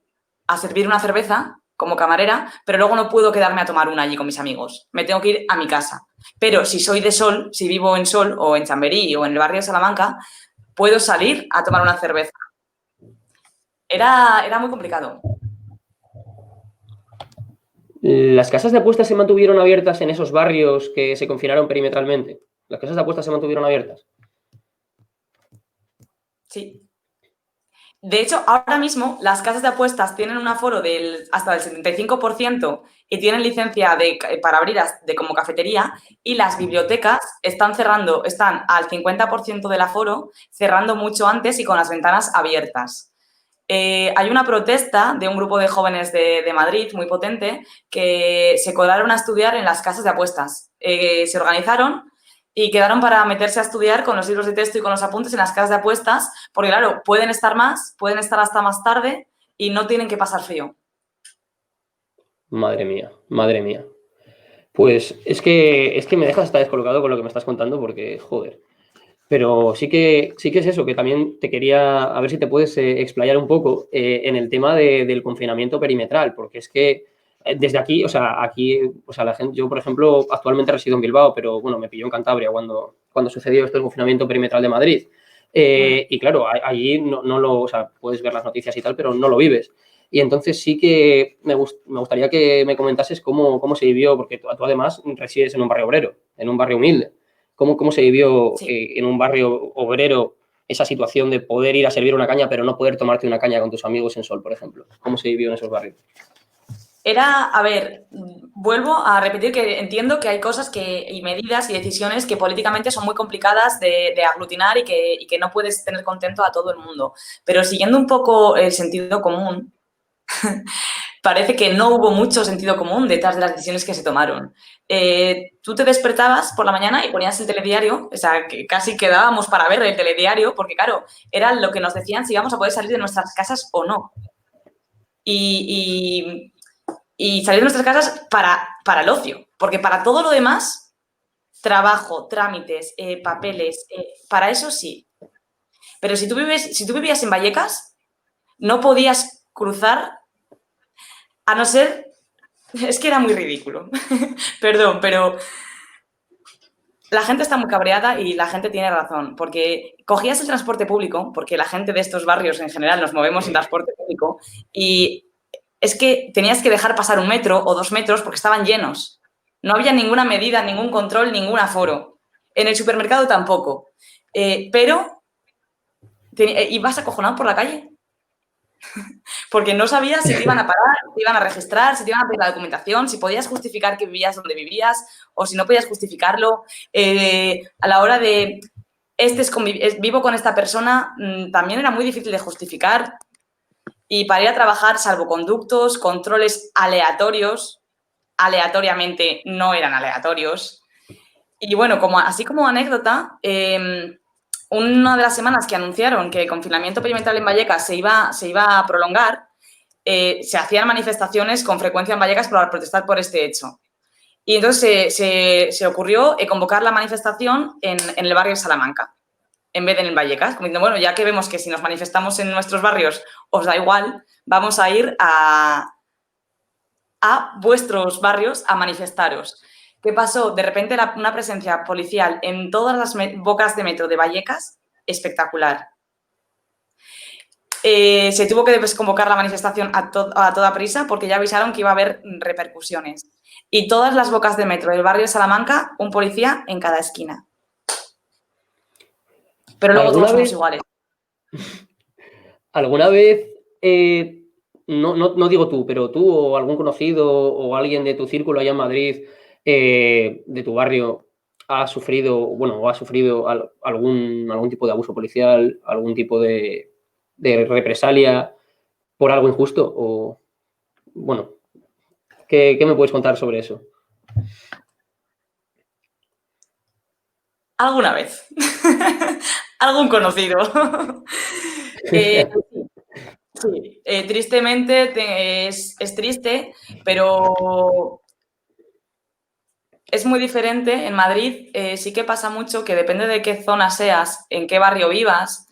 a servir una cerveza como camarera, pero luego no puedo quedarme a tomar una allí con mis amigos. Me tengo que ir a mi casa. Pero si soy de Sol, si vivo en Sol o en Chamberí o en el barrio de Salamanca, puedo salir a tomar una cerveza. Era muy complicado. ¿Las casas de apuestas se mantuvieron abiertas en esos barrios que se confinaron perimetralmente? ¿Las casas de apuestas se mantuvieron abiertas? Sí. De hecho, ahora mismo las casas de apuestas tienen un aforo hasta del 75% y tienen licencia para abrir como cafetería y las bibliotecas están al 50% del aforo, cerrando mucho antes y con las ventanas abiertas. Hay una protesta de un grupo de jóvenes de Madrid muy potente que se colaron a estudiar en las casas de apuestas. Se organizaron y quedaron para meterse a estudiar con los libros de texto y con los apuntes en las casas de apuestas, porque claro, pueden estar hasta más tarde y no tienen que pasar frío. Madre mía, madre mía. Pues es que me dejas hasta descolocado con lo que me estás contando porque, joder. Pero sí que es eso, que también te quería, a ver si te puedes explayar un poco en el tema del confinamiento perimetral, porque es que desde aquí, la gente, yo por ejemplo actualmente resido en Bilbao, pero bueno, me pilló en Cantabria cuando sucedió esto del confinamiento perimetral de Madrid. Y claro, allí puedes ver las noticias y tal, pero no lo vives. Y entonces sí que me gustaría que me comentases cómo se vivió, porque tú además resides en un barrio obrero, en un barrio humilde. ¿Cómo se vivió en un barrio obrero esa situación de poder ir a servir una caña, pero no poder tomarte una caña con tus amigos en Sol, por ejemplo? ¿Cómo se vivió en esos barrios? Vuelvo a repetir que entiendo que hay cosas y medidas y decisiones que políticamente son muy complicadas de aglutinar y que no puedes tener contento a todo el mundo. Pero siguiendo un poco el sentido común, parece que no hubo mucho sentido común detrás de las decisiones que se tomaron. Tú te despertabas por la mañana y ponías el telediario, o sea, que casi quedábamos para ver el telediario, porque claro, era lo que nos decían si íbamos a poder salir de nuestras casas o no. Y salir de nuestras casas para el ocio, porque para todo lo demás, trabajo, trámites, papeles, para eso sí. Pero si tú vivías en Vallecas, no podías cruzar a no ser... Es que era muy ridículo. Perdón, pero la gente está muy cabreada y la gente tiene razón, porque cogías el transporte público, porque la gente de estos barrios en general nos movemos en transporte público, y es que tenías que dejar pasar 1 metro o 2 metros porque estaban llenos. No había ninguna medida, ningún control, ningún aforo. En el supermercado tampoco. Pero ibas acojonado por la calle. Porque no sabías si te iban a parar, si te iban a registrar, si te iban a pedir la documentación, si podías justificar que vivías donde vivías o si no podías justificarlo. A la hora de, vivo con esta persona, también era muy difícil de justificar. Y para ir a trabajar, salvoconductos, controles aleatorios, aleatoriamente no eran aleatorios. Y bueno, así como anécdota, una de las semanas que anunciaron que el confinamiento perimetral en Vallecas se iba a prolongar, se hacían manifestaciones con frecuencia en Vallecas para protestar por este hecho. Y entonces se ocurrió convocar la manifestación en el barrio de Salamanca, en vez de en el Vallecas, como diciendo, bueno, ya que vemos que si nos manifestamos en nuestros barrios os da igual, vamos a ir a vuestros barrios a manifestaros. ¿Qué pasó? De repente una presencia policial en todas las bocas de metro de Vallecas, espectacular. Se tuvo que desconvocar la manifestación a toda prisa porque ya avisaron que iba a haber repercusiones. Y todas las bocas de metro del barrio de Salamanca, un policía en cada esquina. Pero luego todos somos iguales. ¿Alguna vez, no digo tú, pero tú o algún conocido o alguien de tu círculo allá en Madrid, de tu barrio, ha sufrido algún tipo de abuso policial, algún tipo de represalia por algo injusto? O, bueno, ¿qué me puedes contar sobre eso? Alguna vez. Algún conocido. Sí, tristemente es triste, pero es muy diferente. En Madrid sí que pasa mucho que depende de qué zona seas, en qué barrio vivas,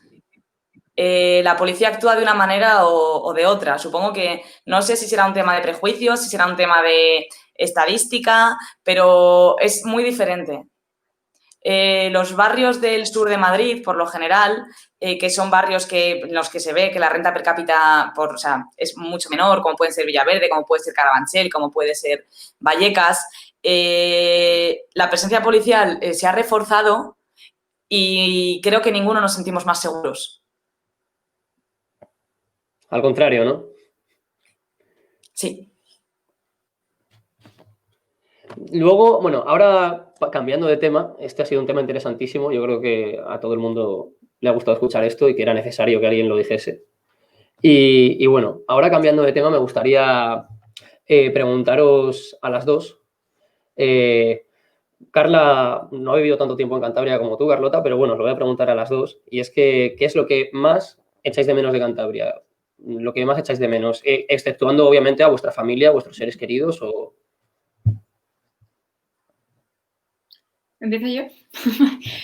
la policía actúa de una manera o de otra. Supongo que no sé si será un tema de prejuicios, si será un tema de estadística, pero es muy diferente. Los barrios del sur de Madrid, por lo general, que son barrios en los que se ve que la renta per cápita es mucho menor, como pueden ser Villaverde, como puede ser Carabanchel, como puede ser Vallecas, la presencia policial se ha reforzado y creo que ninguno nos sentimos más seguros. Al contrario, ¿no? Sí. Luego, bueno, ahora cambiando de tema, este ha sido un tema interesantísimo. Yo creo que a todo el mundo le ha gustado escuchar esto y que era necesario que alguien lo dijese. Y bueno, ahora cambiando de tema, me gustaría preguntaros a las dos. Carla no ha vivido tanto tiempo en Cantabria como tú, Carlota, pero bueno, os lo voy a preguntar a las dos. Y es que, ¿qué es lo que más echáis de menos de Cantabria? Lo que más echáis de menos, exceptuando obviamente a vuestra familia, a vuestros seres queridos o... ¿Empiezo yo?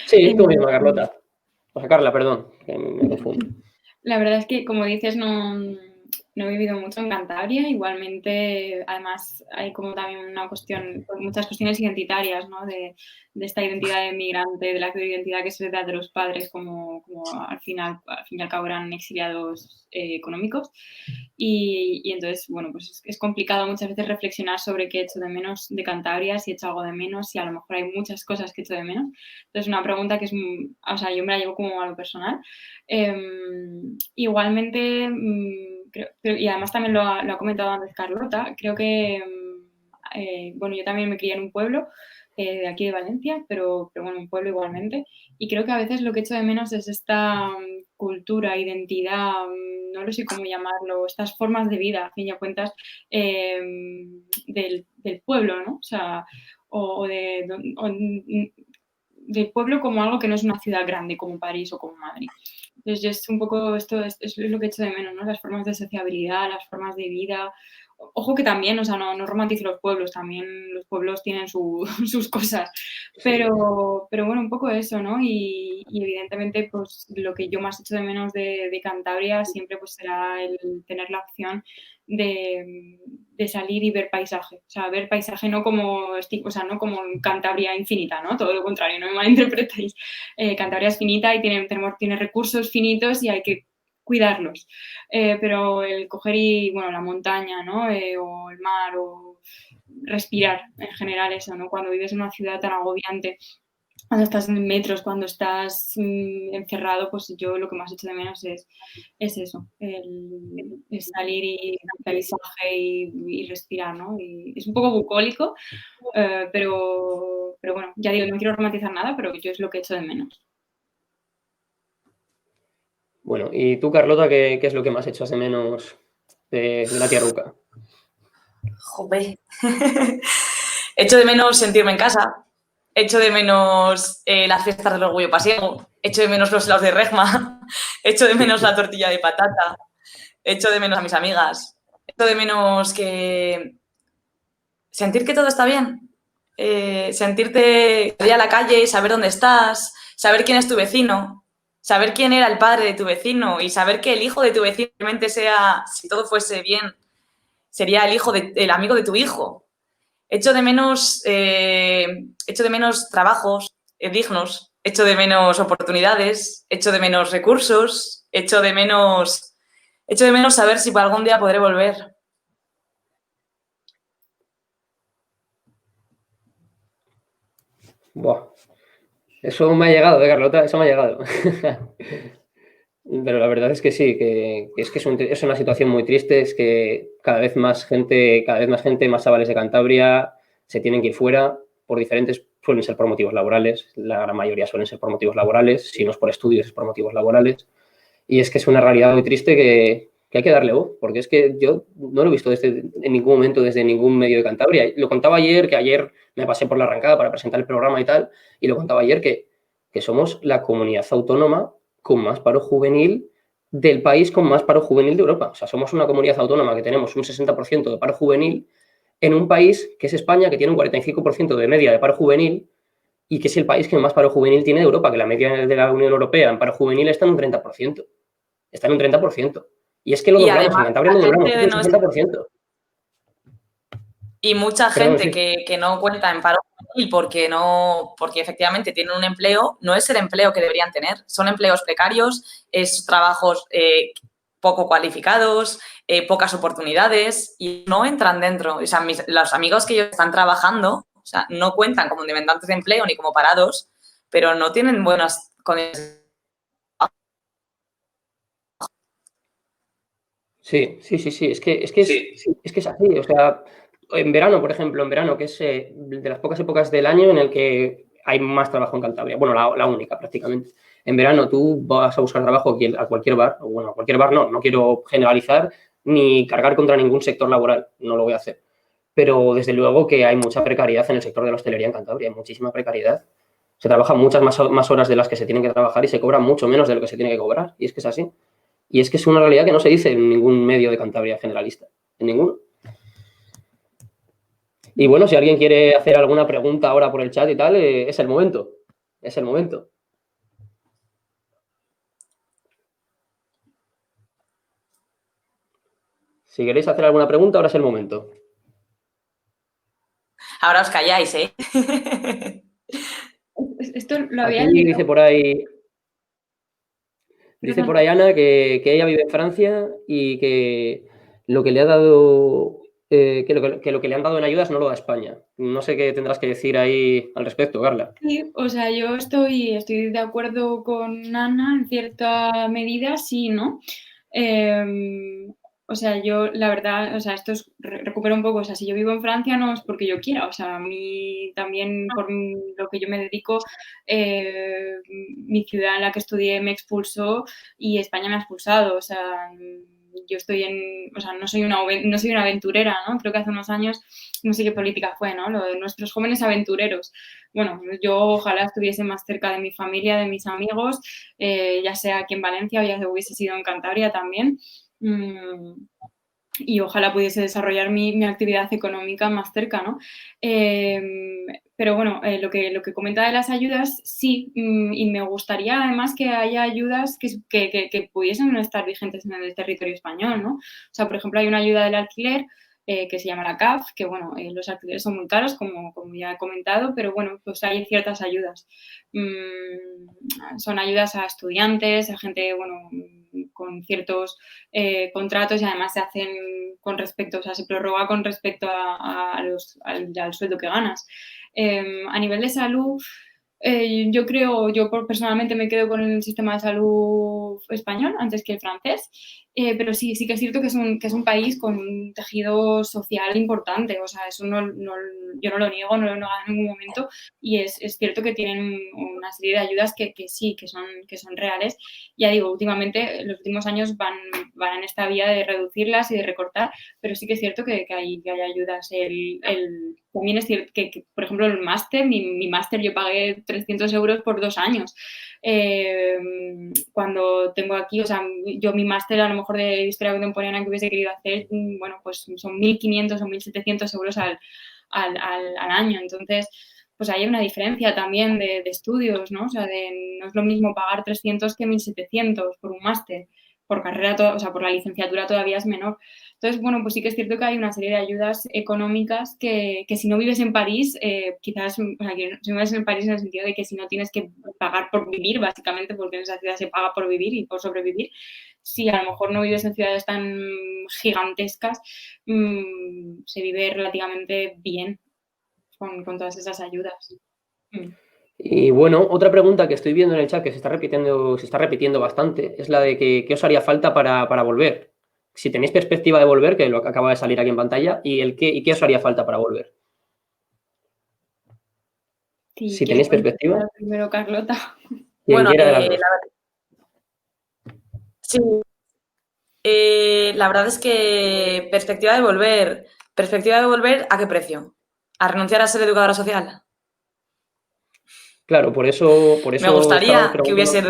Sí, tú misma, Carlota. O sea, Carla, perdón, que me confundo. La verdad es que, como dices, no he vivido mucho en Cantabria. Igualmente, además, hay como también muchas cuestiones identitarias, ¿no? De esta identidad de migrante, de la identidad que se da de los padres, como al fin y al cabo eran exiliados económicos. Y entonces, bueno, pues es complicado muchas veces reflexionar sobre qué he hecho de menos de Cantabria, si he hecho algo de menos, si a lo mejor hay muchas cosas que he hecho de menos. Entonces, una pregunta que o sea, yo me la llevo como a lo personal. Igualmente, y además también lo ha comentado antes Carlota, creo que, bueno, yo también me crié en un pueblo de aquí de Valencia, pero bueno, un pueblo igualmente, y creo que a veces lo que echo de menos es esta cultura, identidad, no lo sé cómo llamarlo, estas formas de vida, a fin y a cuentas, del pueblo, ¿no? O sea, del pueblo como algo que no es una ciudad grande como París o como Madrid. Entonces, es un poco esto, es lo que echo de menos, ¿no? Las formas de sociabilidad, las formas de vida. Ojo que también, o sea, no romantizo los pueblos, también los pueblos tienen sus cosas, pero bueno, un poco eso, ¿no? Y evidentemente, pues lo que yo más echo de menos de Cantabria siempre pues será el tener la opción de salir y ver paisaje, o sea, ver paisaje no como, no como Cantabria infinita, ¿no? Todo lo contrario, no me malinterpretéis. Cantabria es finita y tiene recursos finitos y hay que cuidarlos. Pero el coger la montaña, ¿no? O el mar, o respirar en general eso, ¿no? Cuando vives en una ciudad tan agobiante cuando estás en metros, cuando estás encerrado, pues yo lo que más echo de menos es eso, el salir y el paisaje y respirar, ¿no? Y es un poco bucólico, pero bueno, ya digo, no quiero romantizar nada, pero yo es lo que echo de menos. Bueno, ¿y tú, Carlota, qué es lo que más echas de menos de la tierruca? Jope. Echo de menos sentirme en casa. Echo de menos las fiestas del orgullo pasiego. Echo de menos los helados de Regma. Echo de menos la tortilla de patata. Echo de menos a mis amigas. Echo de menos que sentir que todo está bien. Sentirte salir a la calle, saber dónde estás, saber quién es tu vecino, saber quién era el padre de tu vecino y saber que el hijo de tu vecino realmente sea, si todo fuese bien, sería el amigo de tu hijo. Echo de menos trabajos dignos, echo de menos oportunidades, echo de menos recursos, echo de menos saber si para algún día podré volver. Buah, eso me ha llegado, Carlota, eso me ha llegado. Pero la verdad es que sí, que es una situación muy triste, es que cada vez más gente, más chavales de Cantabria se tienen que ir fuera por diferentes, suelen ser por motivos laborales, la gran mayoría suelen ser por motivos laborales, si no es por estudios, es por motivos laborales. Y es que es una realidad muy triste que hay que darle voz, porque es que yo no lo he visto en ningún momento desde ningún medio de Cantabria. Lo contaba ayer, que ayer me pasé por la arrancada para presentar el programa y tal, y lo contaba ayer que somos la comunidad autónoma con más paro juvenil del país con más paro juvenil de Europa. O sea, somos una comunidad autónoma que tenemos un 60% de paro juvenil en un país que es España, que tiene un 45% de media de paro juvenil y que es el país que más paro juvenil tiene de Europa, que la media de la Unión Europea en paro juvenil está en un 30%. Está en un 30%. Y es que lo Y doblamos, en además, Cantabria la lo doblamos, gente es de un nuestra 60%. y mucha Perdón, gente sí. que no cuenta en paro juvenil porque efectivamente tienen un empleo, no es el empleo que deberían tener. Son empleos precarios, es trabajos poco cualificados, pocas oportunidades y no entran dentro. O sea, los amigos que ellos están trabajando, o sea, no cuentan como demandantes de empleo ni como parados, pero no tienen buenas condiciones. Sí. Es que es así. O sea, en verano, por ejemplo, en verano, que es de las pocas épocas del año en el que hay más trabajo en Cantabria. Bueno, la única prácticamente. En verano tú vas a buscar trabajo a cualquier bar, o bueno, a cualquier bar no quiero generalizar ni cargar contra ningún sector laboral, no lo voy a hacer. Pero desde luego que hay mucha precariedad en el sector de la hostelería en Cantabria, hay muchísima precariedad. Se trabajan muchas más horas de las que se tienen que trabajar y se cobra mucho menos de lo que se tiene que cobrar. Y es que es así. Y es que es una realidad que no se dice en ningún medio de Cantabria generalista, en ninguno. Y bueno, si alguien quiere hacer alguna pregunta ahora por el chat y tal, es el momento. Es el momento. Si queréis hacer alguna pregunta, ahora es el momento. Ahora os calláis, ¿eh? Esto lo había Aquí leído. dice por ahí Ana que ella vive en Francia y que lo que le ha dado, que lo que le han dado en ayudas no lo da España. No sé qué tendrás que decir ahí al respecto, Carla. Sí, o sea, yo estoy de acuerdo con Ana en cierta medida, sí, ¿no? O sea, yo la verdad, o sea, recupero un poco, o sea, si yo vivo en Francia no es porque yo quiera, o sea, a mí también por lo que yo me dedico, mi ciudad en la que estudié me expulsó y España me ha expulsado, o sea, yo o sea, no soy una aventurera, ¿no? Creo que hace unos años, no sé qué política fue, ¿no? Lo de nuestros jóvenes aventureros. Bueno, yo ojalá estuviese más cerca de mi familia, de mis amigos, ya sea aquí en Valencia o ya hubiese sido en Cantabria también. Y ojalá pudiese desarrollar mi actividad económica más cerca, ¿no? Pero bueno, lo que comenta de las ayudas, sí, y me gustaría además que haya ayudas que pudiesen estar vigentes en el territorio español, ¿no? O sea, por ejemplo, hay una ayuda del alquiler que se llama la CAF, que bueno, los alquileres son muy caros, como ya he comentado, pero bueno, pues hay ciertas ayudas. Son ayudas a estudiantes, a gente, bueno, con ciertos contratos y además se hacen con respecto, o sea, se prorroga con respecto al sueldo que ganas. A nivel de salud, Personalmente me quedo con el sistema de salud español antes que el francés, pero sí que es cierto que es un país con un tejido social importante, o sea, eso yo no lo niego, no lo he negado en ningún momento, y es cierto que tienen una serie de ayudas que sí, que son reales. Ya digo, últimamente, los últimos años van en esta vía de reducirlas y de recortar, pero sí que es cierto que hay ayudas. También es cierto que, por ejemplo, el máster, mi máster yo pagué 300 euros por 2 años. Cuando tengo aquí, o sea, yo mi máster a lo mejor de historia contemporánea que hubiese querido hacer, bueno, pues son 1.500 o 1.700 euros al año. Entonces, pues hay una diferencia también de estudios, ¿no? O sea, no es lo mismo pagar 300 que 1.700 por un máster. Por carrera, o sea, por la licenciatura todavía es menor. Entonces, bueno, pues sí que es cierto que hay una serie de ayudas económicas que si no vives en París, quizás, o sea, que si no vives en París en el sentido de que si no tienes que pagar por vivir, básicamente, porque en esa ciudad se paga por vivir y por sobrevivir, si a lo mejor no vives en ciudades tan gigantescas, se vive relativamente bien con todas esas ayudas. Y bueno, otra pregunta que estoy viendo en el chat que se está repitiendo bastante es la de que qué os haría falta para volver. Si tenéis perspectiva de volver, que lo que acaba de salir aquí en pantalla, y qué os haría falta para volver. Sí, Si tenéis perspectiva. Primero, Carlota. Quien Bueno, quiera de las dos. Sí, la verdad es que perspectiva de volver. ¿Perspectiva de volver a qué precio? ¿A renunciar a ser educadora social? Claro, por eso Me estábamos gustaría que preguntando. hubiese...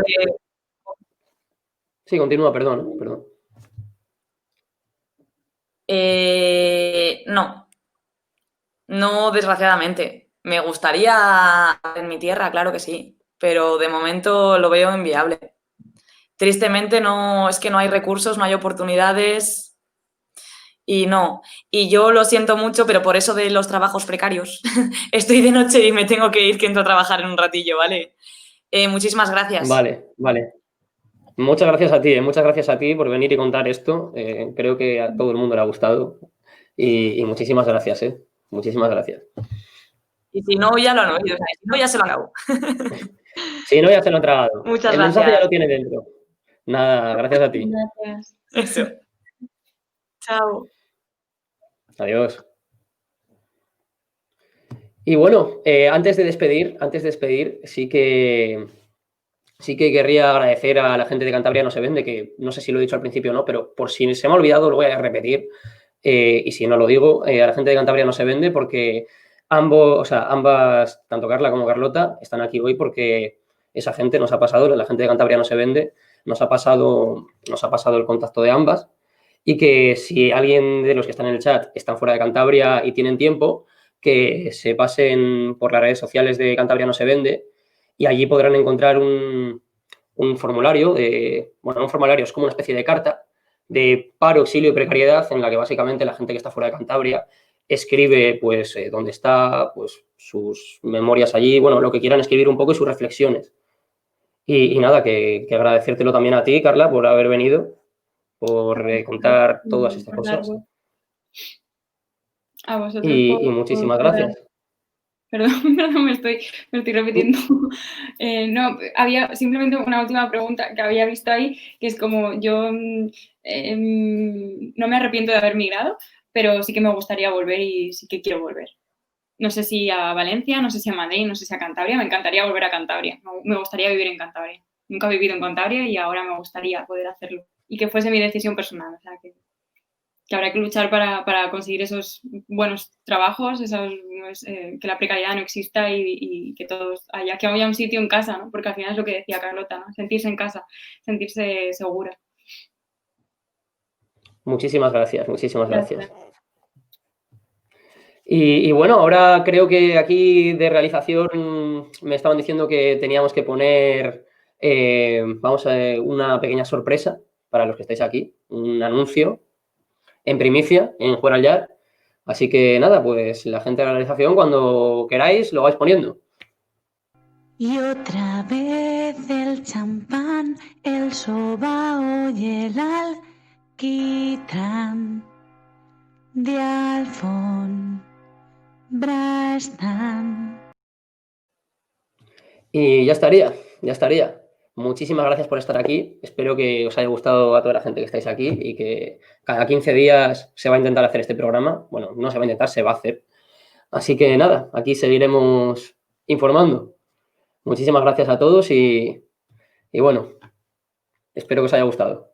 Sí, continúa, perdón. No, desgraciadamente. Me gustaría en mi tierra, claro que sí, pero de momento lo veo inviable. Tristemente no, es que no hay recursos, no hay oportunidades y no. Y yo lo siento mucho, pero por eso de los trabajos precarios. Estoy de noche y me tengo que ir, que entro a trabajar en un ratillo, ¿vale? Muchísimas gracias. Vale. Muchas gracias a ti por venir y contar esto. Creo que a todo el mundo le ha gustado. Y muchísimas gracias, Muchísimas gracias. Y si no, ya lo han oído, o sea, si no, ya se lo han acabado. Si no, ya se lo han tragado. Muchas El mensaje ya gracias. lo tiene dentro. Nada, gracias a ti. Gracias. Eso. Chao. Adiós. Y bueno, antes de despedir, sí que querría agradecer a la gente de Cantabria No Se Vende, que no sé si lo he dicho al principio o no, pero por si se me ha olvidado lo voy a repetir. Y si no lo digo, a la gente de Cantabria No Se Vende, porque ambas, tanto Carla como Carlota, están aquí hoy porque esa gente nos ha pasado, la gente de Cantabria No Se Vende, nos ha pasado el contacto de ambas. Y que si alguien de los que están en el chat están fuera de Cantabria y tienen tiempo, que se pasen por las redes sociales de Cantabria No Se Vende y allí podrán encontrar un formulario un formulario es como una especie de carta de paro, exilio y precariedad en la que básicamente la gente que está fuera de Cantabria escribe pues dónde está, pues sus memorias allí, bueno, lo que quieran escribir un poco y sus reflexiones. Y nada, que agradecértelo también a ti, Carla, por haber venido, por contar todas estas cosas. A vosotros Y muchísimas gracias. Perdón, me estoy repitiendo. No, había simplemente una última pregunta que había visto ahí, que es como yo no me arrepiento de haber migrado, pero sí que me gustaría volver y sí que quiero volver. No sé si a Valencia, no sé si a Madrid, no sé si a Cantabria. Me encantaría volver a Cantabria. Me gustaría vivir en Cantabria. Nunca he vivido en Cantabria y ahora me gustaría poder hacerlo. Y que fuese mi decisión personal. O sea, que habrá que luchar para conseguir esos buenos trabajos, que la precariedad no exista y que todos que haya un sitio en casa, ¿no? Porque al final es lo que decía Carlota, ¿no? Sentirse en casa, sentirse segura. Muchísimas gracias. Y bueno, ahora creo que aquí de realización me estaban diciendo que teníamos que poner, una pequeña sorpresa para los que estáis aquí, un anuncio en primicia en Jugar al Yar. Así que nada, pues la gente de la realización, cuando queráis, lo vais poniendo. Y otra vez el champán, el sobao y el alquitrán de Alfón Brastan. Y ya estaría, ya estaría. Muchísimas gracias por estar aquí. Espero que os haya gustado a toda la gente que estáis aquí y que cada 15 días se va a intentar hacer este programa. Bueno, no se va a intentar, se va a hacer. Así que nada, aquí seguiremos informando. Muchísimas gracias a todos y bueno, espero que os haya gustado.